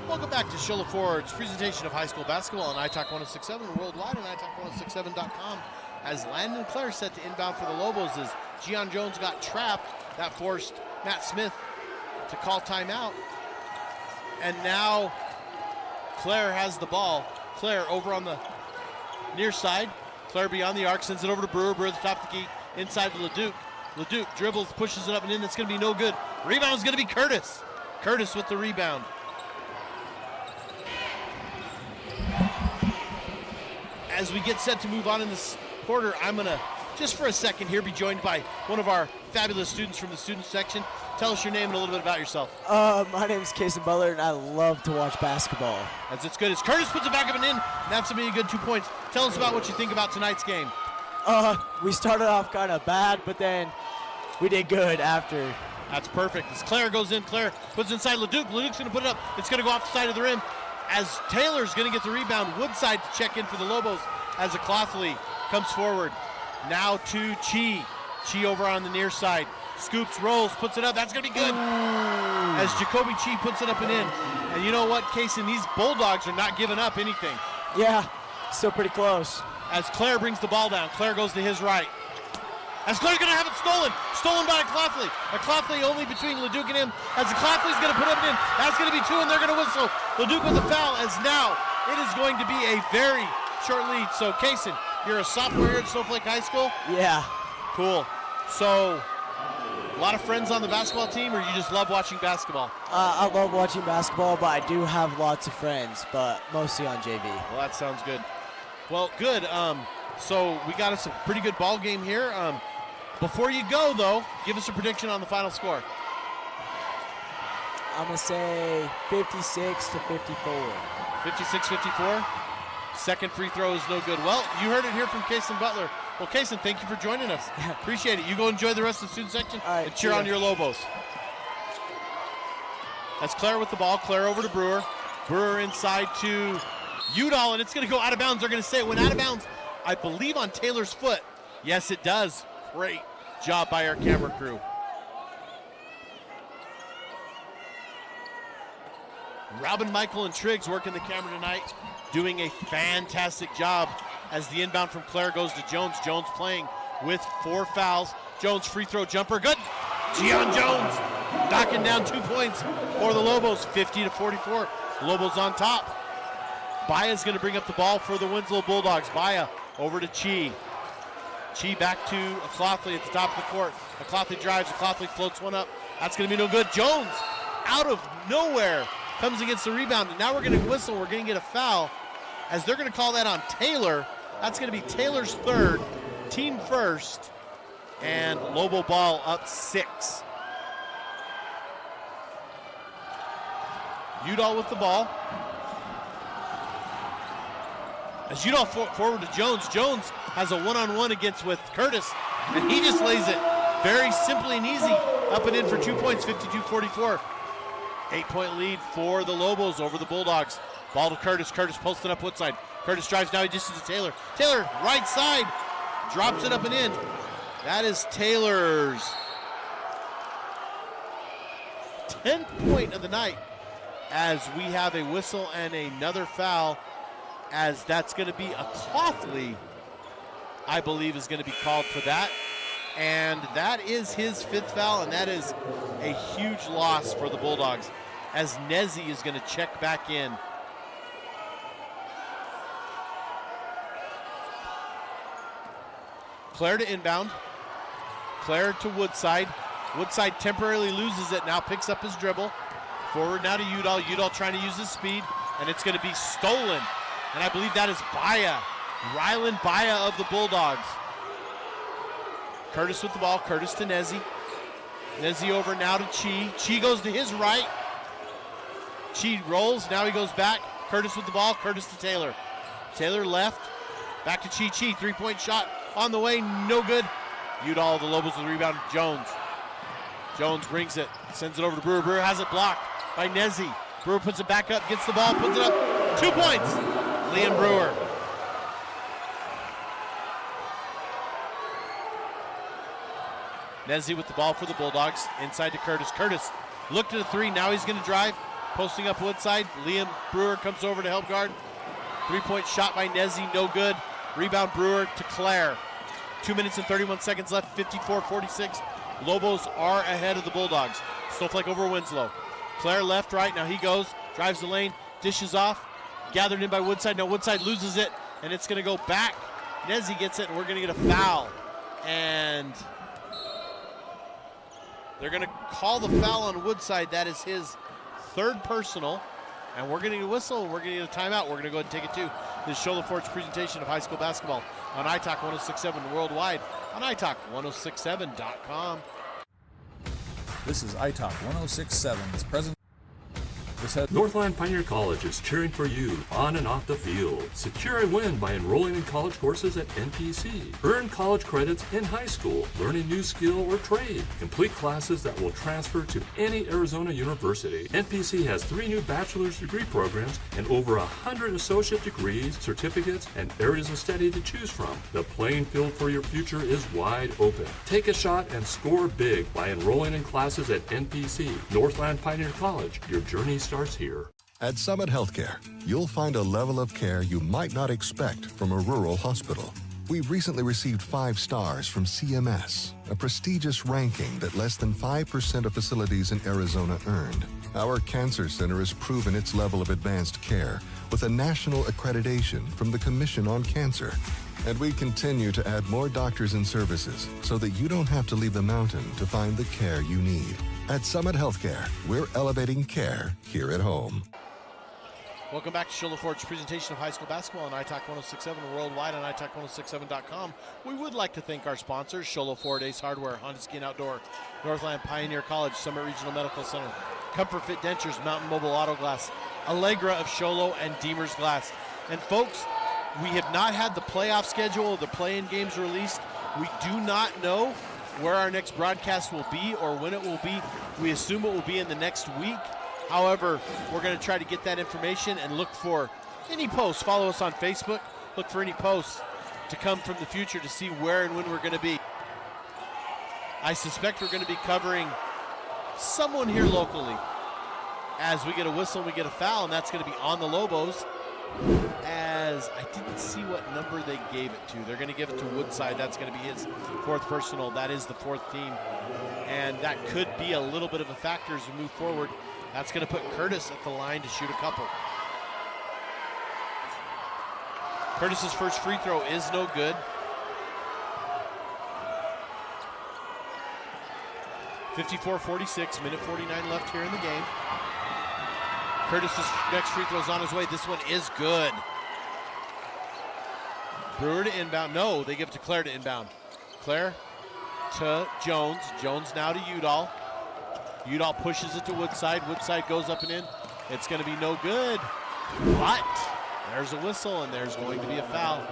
Welcome back to Shola Forge presentation of high school basketball on iTalk 106.7 and worldwide on iTalk1067.com. As Landon Clare set to inbound for the Lobos as Gian Jones got trapped. That forced Matt Smith to call timeout. And now Clare has the ball. Clare over on the near side. Clare beyond the arc, sends it over to Brewer. Brewer at the top of the key, inside to LeDuc. LeDuc dribbles, pushes it up and in. That's going to be no good. Rebound is going to be Curtis. Curtis with the rebound. As we get set to move on in this quarter, I'm going to, just for a second here, be joined by one of our fabulous students from the student section. Tell us your name and a little bit about yourself. My name is Kason Butler, and I love to watch basketball. As it's good as Curtis puts it back up and in. That's going to be a good 2 points. Tell us about what you think about tonight's game. We started off kind of bad, but then we did good after. That's perfect. As Claire goes in, Claire puts it inside LeDuc. LeDuc's going to put it up. It's going to go off the side of the rim. As Taylor's going to get the rebound, Woodside to check in for the Lobos as a Clothley comes forward. Now to Chi. Chi over on the near side. Scoops, rolls, puts it up. That's going to be good. As Jacoby Chi puts it up and in. And you know what, Kason? These Bulldogs are not giving up anything. Yeah, still pretty close. As Claire brings the ball down, Claire goes to his right. As Claire's going to have it stolen by a Clothley. A Clothley only between LeDuc and him. As the Clothley's going to put it in, that's going to be 2, and they're going to whistle. LeDuc with the foul, as now it is going to be a very short lead. So, Kason, you're a sophomore here at Snowflake High School? Yeah. Cool. So, a lot of friends on the basketball team, or you just love watching basketball? I love watching basketball, but I do have lots of friends, but mostly on JV. Well, that sounds good. Well, good. So we got us a pretty good ball game here. Before you go, though, give us a prediction on the final score. I'm going to say 56-54. 56-54. Second free throw is no good. Well, you heard it here from Kason Butler. Well, Kason, thank you for joining us. Appreciate it. You go enjoy the rest of the student section and cheer on your Lobos. That's Claire with the ball. Claire over to Brewer. Brewer inside to Udall, and it's going to go out of bounds. They're going to say it went out of bounds, I believe, on Taylor's foot. Yes, it does. Great job by our camera crew. Robin, Michael, and Triggs working the camera tonight, doing a fantastic job as the inbound from Claire goes to Jones. Jones playing with 4 fouls. Jones free throw jumper, good. Gian Jones knocking down 2 points for the Lobos, 50-44. Lobos on top. Baya's going to bring up the ball for the Winslow Bulldogs. Baya over to Chi. Chi back to a Clothley at the top of the court. A Clothley drives, a Clothley floats one up. That's going to be no good. Jones, out of nowhere, comes against the rebound. And now we're going to whistle. We're going to get a foul as they're going to call that on Taylor. That's going to be Taylor's third, team first, and Lobo ball up 6. Udall with the ball. As Udall forward to Jones. Jones has a one-on-one against with Curtis, and he just lays it very simply and easy up and in for 2 points, 52-44. 8-point lead for the Lobos over the Bulldogs. Ball to Curtis. Curtis posted up Woodside. Curtis drives now, he dishes to Taylor. Taylor, right side. drops it up and in. That is Taylor's 10th point of the night, as we have a whistle and another foul, as that's going to be a Clothley, I believe, is going to be called for that. And that is his 5th foul, and that is a huge loss for the Bulldogs, as Nezzi is going to check back in. Claire to inbound. Claire to Woodside. Woodside temporarily loses it, now picks up his dribble. Forward now to Udall. Udall trying to use his speed, and it's going to be stolen. And I believe that is Baya. Rylan Baya of the Bulldogs. Curtis with the ball. Curtis to Nezzi. Nezzi over now to Chi. Chi goes to his right. Chi rolls. Now he goes back. Curtis with the ball. Curtis to Taylor. Taylor left. Back to Chi. Chi. 3-point shot on the way. No good. Udall, the Lobos with the rebound. Jones. Jones brings it. Sends it over to Brewer. Brewer has it blocked by Nezzi. Brewer puts it back up. Gets the ball. Puts it up. 2 points. Liam Brewer. Nezzi with the ball for the Bulldogs. Inside to Curtis. Curtis looked at a 3. Now he's going to drive. Posting up Woodside. Liam Brewer comes over to help guard. 3-point shot by Nezzi. No good. Rebound Brewer to Claire. 2 minutes and 31 seconds left. 54-46. Lobos are ahead of the Bulldogs. Snowflake over Winslow. Claire left, right. Now he goes. Drives the lane. Dishes off. Gathered in by Woodside. Now Woodside loses it. And it's going to go back. Nezzi gets it. And we're going to get a foul. And they're going to call the foul on Woodside. That is his 3rd personal. And we're going to get a whistle, and we're going to get a timeout. We're going to go ahead and take it too. This is Shola Ford's presentation of high school basketball on iTalk 106.7 worldwide on iTalk1067.com. This is iTalk 106.7's present. Northland Pioneer College is cheering for you on and off the field. Secure a win by enrolling in college courses at NPC. Earn college credits in high school, learn a new skill or trade. Complete classes that will transfer to any Arizona university. NPC has 3 new bachelor's degree programs and over 100 associate degrees, certificates, and areas of study to choose from. The playing field for your future is wide open. Take a shot and score big by enrolling in classes at NPC. Northland Pioneer College. Your journey starts here. At Summit Healthcare, you'll find a level of care you might not expect from a rural hospital. We recently received 5 stars from CMS, a prestigious ranking that less than 5% of facilities in Arizona earned. Our cancer center has proven its level of advanced care with a national accreditation from the Commission on Cancer. And we continue to add more doctors and services so that you don't have to leave the mountain to find the care you need. At Summit Healthcare, we're elevating care here at home. Welcome back to Shola Ford's presentation of high school basketball on iTalk 106.7 worldwide on iTalk1067.com. We would like to thank our sponsors, Shola Ford, Ace Hardware, Honda Ski and Outdoor, Northland Pioneer College, Summit Regional Medical Center, Comfort Fit Dentures, Mountain Mobile Auto Glass, Allegra of Sholo, and Deemer's Glass. And folks, we have not had the playoff schedule or the play-in games released. We do not know where our next broadcast will be or when it will be. We assume it will be in the next week. However, we're going to try to get that information and look for any posts. Follow us on Facebook. Look for any posts to come from the future to see where and when we're going to be. I suspect we're going to be covering someone here locally as we get a whistle and we get a foul, and that's going to be on the Lobos. As I didn't see what number they gave it to. They're going to give it to Woodside. That's going to be his 4th personal. That is the 4th team. And that could be a little bit of a factor as we move forward. That's going to put Curtis at the line to shoot a couple. Curtis's first free throw is no good. 54-46, minute 49 left here in the game. Curtis's next free throw is on his way. This one is good. Brewer to inbound. No, they give it to Claire to inbound. Claire to Jones. Jones now to Udall. Udall pushes it to Woodside. Woodside goes up and in. It's going to be no good. But there's a whistle, and there's going to be a foul.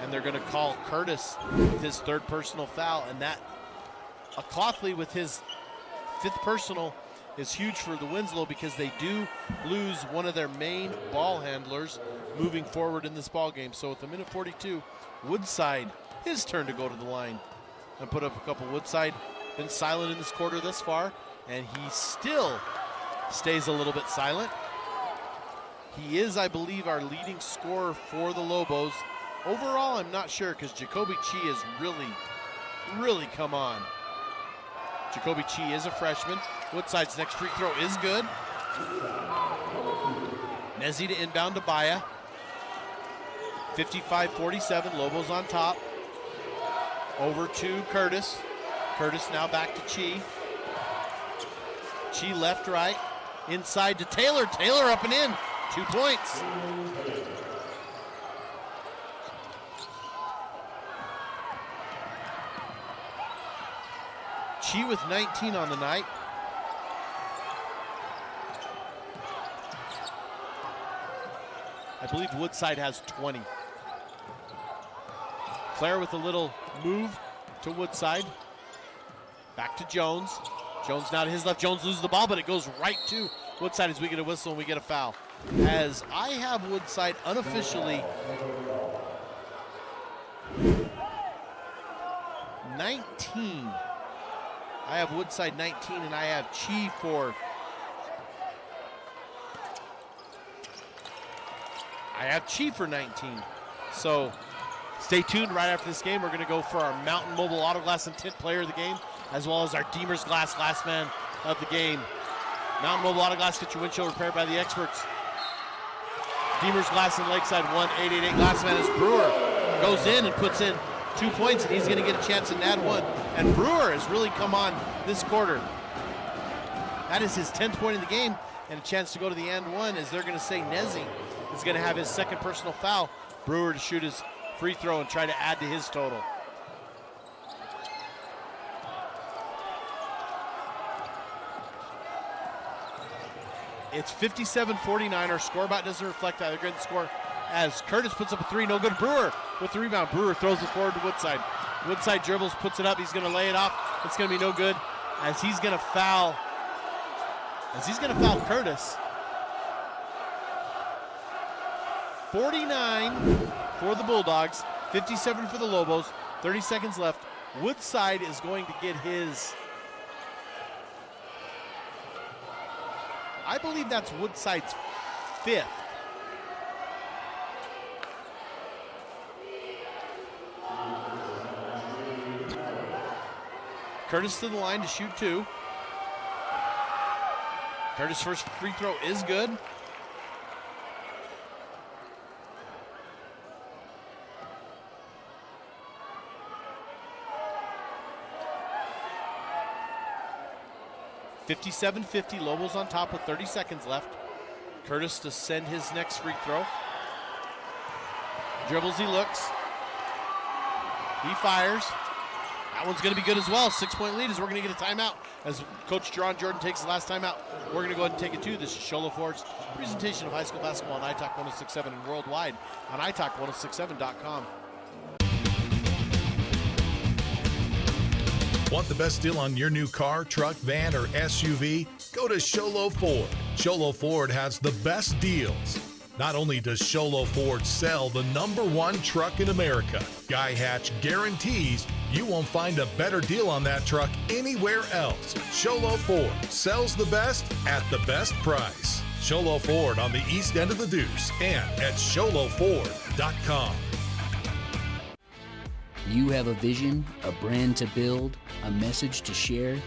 And they're going to call Curtis with his 3rd personal foul. And that, a Clothley with his 5th personal, is huge for the Winslow because they do lose one of their main ball handlers moving forward in this ball game. So with a minute 42, Woodside his turn to go to the line and put up a couple. Woodside been silent in this quarter thus far, and he still stays a little bit silent. He is, I believe, our leading scorer for the Lobos. Overall, I'm not sure because Jacoby Chi has really come on. Jacoby Chi is a freshman. Woodside's next free throw is good. Nezzi to inbound to Baya. 55-47, Lobos on top. Over to Curtis. Curtis now back to Chi. Chi left, right. Inside to Taylor. Taylor up and in. 2 points. Chi with 19 on the night. I believe Woodside has 20. Claire with a little move to Woodside. Back to Jones. Jones now to his left. Jones loses the ball, but it goes right to Woodside as we get a whistle and we get a foul. As I have Woodside unofficially 19. I have Woodside 19 and I have Chi for I have Chi for 19. So stay tuned. Right after this game, we're going to go for our Mountain Mobile Auto Glass and Tint Player of the game, as well as our Deemer's Glass Last Man of the game. Mountain Mobile Auto Glass, get your windshield repaired by the experts. Deemer's Glass in Lakeside, 1-888 Glass Man as Brewer goes in and puts in 2 points, and he's going to get a chance at NAD 1. And Brewer has really come on this quarter. That is his 10th point of the game, and a chance to go to the and 1 as they're going to say Nezzi is going to have his second personal foul. Brewer to shoot his free throw and try to add to his total. It's 57-49. Our scoreboard doesn't reflect that. They're going to score as Curtis puts up a three. No good. Brewer with the rebound. Brewer throws it forward to Woodside. Woodside dribbles, puts it up. He's going to lay it off. It's going to be no good as he's going to foul. Curtis. 49 for the Bulldogs, 57 for the Lobos, 30 seconds left. Woodside is going to get his, I believe that's Woodside's 5th. Curtis to the line to shoot 2. Curtis' first free throw is good. $57-50, Lobos on top with 30 seconds left. Curtis to send his next free throw. Dribbles, he looks. He fires. That one's going to be good as well. 6-point lead as we're going to get a timeout as Coach Jerron Jordan takes his last timeout. We're going to go ahead and take it too. This is Sholo Ford's presentation of high school basketball on iTalk 106.7 and worldwide on iTalk1067.com. Want the best deal on your new car, truck, van, or SUV? Go to Sholo Ford. Sholo Ford has the best deals. Not only does Sholo Ford sell the #1 truck in America, Guy Hatch guarantees you won't find a better deal on that truck anywhere else. Sholo Ford sells the best at the best price. Sholo Ford on the east end of the Deuce and at SholoFord.com. You have a vision, a brand to build, a message to share.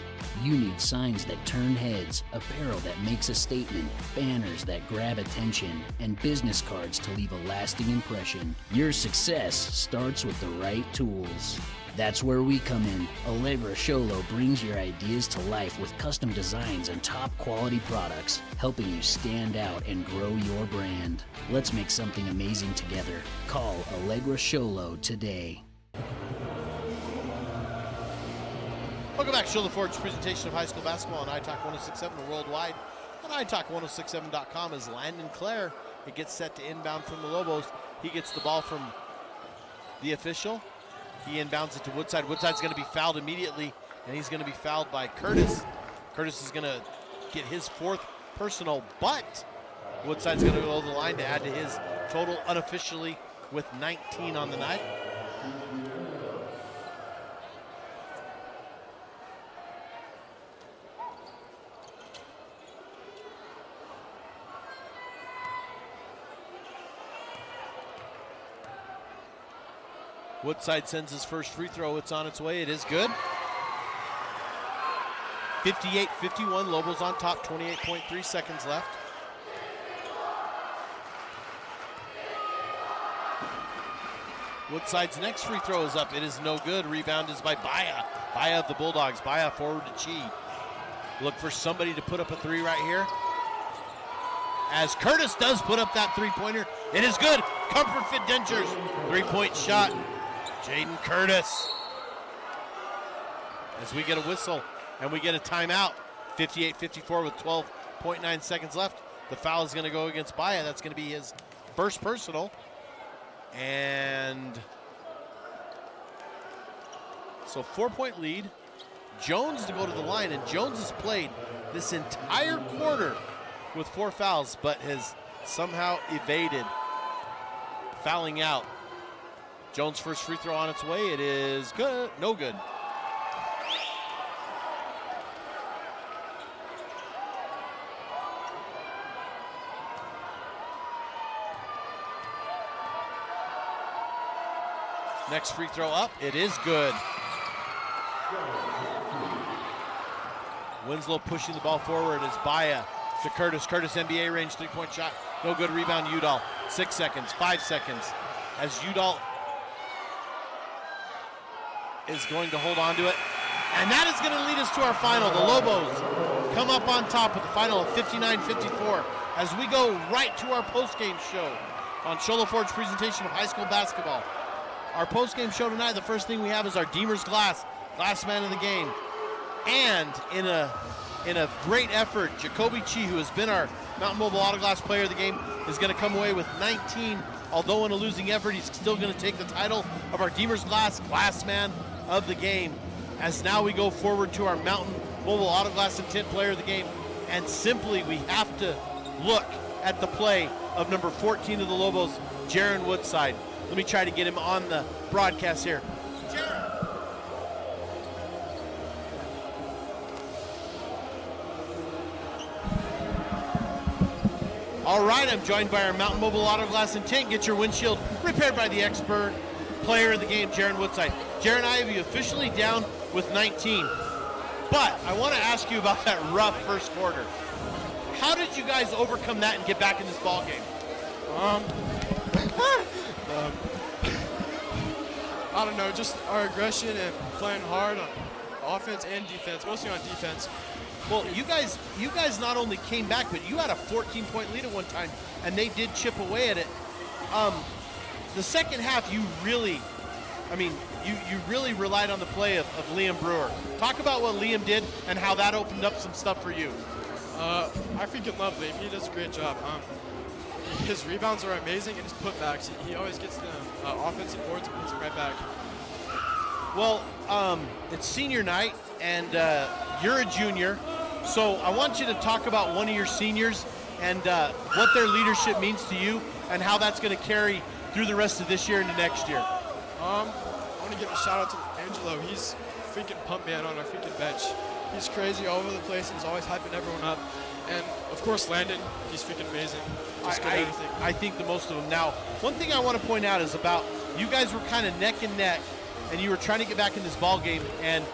You need signs that turn heads, apparel that makes a statement, banners that grab attention, and business cards to leave a lasting impression. Your success starts with the right tools. That's where we come in. Allegra Sholo brings your ideas to life with custom designs and top quality products, helping you stand out and grow your brand. Let's make something amazing together. Call Allegra Sholo today. Welcome back. Sholo Ford's presentation of high school basketball on iTalk 106.7 and worldwide on iTalk1067.com as Landon Clare, it gets set to inbound from the Lobos. He gets the ball from the official. He inbounds it to Woodside. Woodside's going to be fouled immediately, and he's going to be fouled by Curtis. Curtis is going to get his 4th personal, but Woodside's going to go to the line to add to his total unofficially with 19 on the night. Woodside sends his first free throw. It's on its way. It is good. 58-51. Lobos on top. 28.3 seconds left. Woodside's next free throw is up. It is no good. Rebound is by Baya. Baya of the Bulldogs. Baya forward to Chi. Look for somebody to put up a three right here. As Curtis does put up that three-pointer. It is good. Comfort Fit Dentures. Three-point shot. Jaden Curtis. As we get a whistle and we get a timeout. 58-54 with 12.9 seconds left. The foul is going to go against Baya. That's going to be his first personal. And so 4-point lead. Jones to go to the line, and Jones has played this entire quarter with 4 fouls, but has somehow evaded fouling out. Jones' first free throw on its way. It is good. No good. Next free throw up. It is good. Winslow pushing the ball forward as Baya to Curtis. Curtis NBA range three-point shot. No good. Rebound Udall. 6 seconds, 5 seconds. As Udall is going to hold on to it. And that is going to lead us to our final. The Lobos come up on top with a final of 59-54 as we go right to our postgame show on Show Ford's presentation of high school basketball. Our postgame show tonight, the first thing we have is our Deemer's Glass man of the game. And in a great effort, Jacoby Chi, who has been our Mountain Mobile Auto Glass player of the game, is going to come away with 19. Although in a losing effort, he's still going to take the title of our Deemer's Glass man of the game. As now we go forward to our Mountain Mobile Auto Glass and Tint player of the game. And simply we have to look at the play of number 14 of the Lobos, Jaron Woodside. Let me try to get him on the broadcast here. Jaron. All right, I'm joined by our Mountain Mobile Auto Glass and Tint. Get your windshield repaired by the expert player of the game, Jaron Woodside. Jaron, I have you officially down with 19. But I want to ask you about that rough first quarter. How did you guys overcome that and get back in this ball game? I don't know, just our aggression and playing hard on offense and defense, mostly on defense. Well, you guys not only came back, but you had a 14-point lead at one time, and they did chip away at it. The second half, you really relied on the play of Liam Brewer. Talk about what Liam did and how that opened up some stuff for you. I freaking love Liam. He does a great job. His rebounds are amazing, and his putbacks. He always gets the offensive boards and puts it right back. Well, it's senior night, and you're a junior, so I want you to talk about one of your seniors and what their leadership means to you and how that's going to carry through the rest of this year into next year. I want to give a shout out to Angelo. He's a freaking pump man on our freaking bench. He's crazy all over the place. He's always hyping everyone up. And, of course, Landon, he's freaking amazing. Just good at everything. I think the most of them. Now, one thing I want to point out is about you guys were kind of neck and neck, and you were trying to get back in this ball game. And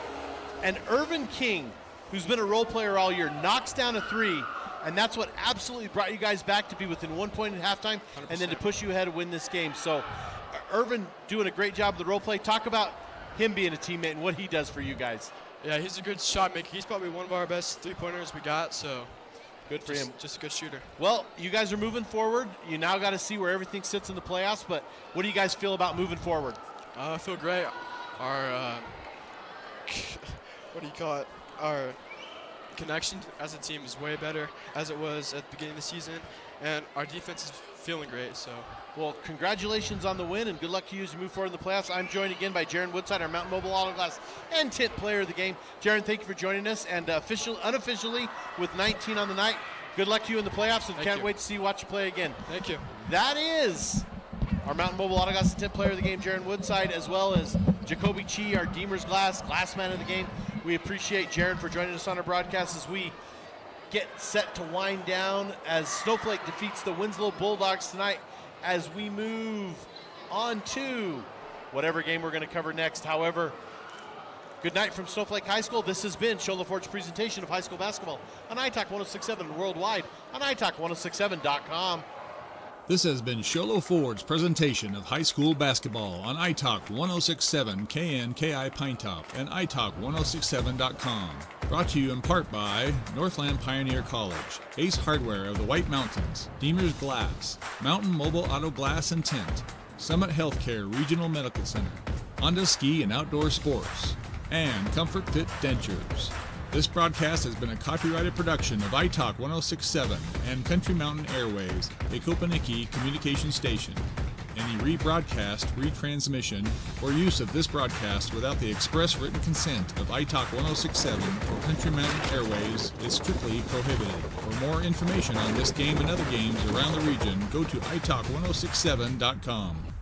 Irvin King, who's been a role player all year, knocks down a three, and that's what absolutely brought you guys back to be within 1 point at halftime 100%. And then to push you ahead to win this game. So, Irvin doing a great job of the role play. Talk about him being a teammate and what he does for you guys. Yeah, he's a good shot maker. He's probably one of our best three-pointers we got, so good for him. Just a good shooter. Well, you guys are moving forward. You now got to see where everything sits in the playoffs, but what do you guys feel about moving forward? I feel great. Our, what do you call it? Our connection as a team is way better as it was at the beginning of the season, and our defense is feeling great, so. Well, congratulations on the win, and good luck to you as you move forward in the playoffs. I'm joined again by Jaron Woodside, our Mountain Mobile Auto Glass and Tint player of the game. Jaron, thank you for joining us, and unofficially with 19 on the night, good luck to you in the playoffs, and can't wait to see you watch you play again. Thank you. That is our Mountain Mobile Auto Glass and Tint player of the game, Jaron Woodside, as well as Jacoby Chi, our Deemer's Glass man of the game. We appreciate Jaron for joining us on our broadcast as we get set to wind down as Snowflake defeats the Winslow Bulldogs tonight, as we move on to whatever game we're going to cover next. However, good night from Snowflake High School. This has been Show LaForge's presentation of high school basketball on iTalk 1067 worldwide on iTalk1067.com. This has been Sholo Ford's presentation of high school basketball on iTalk 1067 KNKI Pinetop and iTalk1067.com. Brought to you in part by Northland Pioneer College, Ace Hardware of the White Mountains, Deemer's Glass, Mountain Mobile Auto Glass and Tint, Summit Healthcare Regional Medical Center, Honda Ski and Outdoor Sports, and Comfort Fit Dentures. This broadcast has been a copyrighted production of iTalk 1067 and Country Mountain Airways, a Kopaniki communication station. Any rebroadcast, retransmission, or use of this broadcast without the express written consent of iTalk 1067 or Country Mountain Airways is strictly prohibited. For more information on this game and other games around the region, go to iTalk1067.com.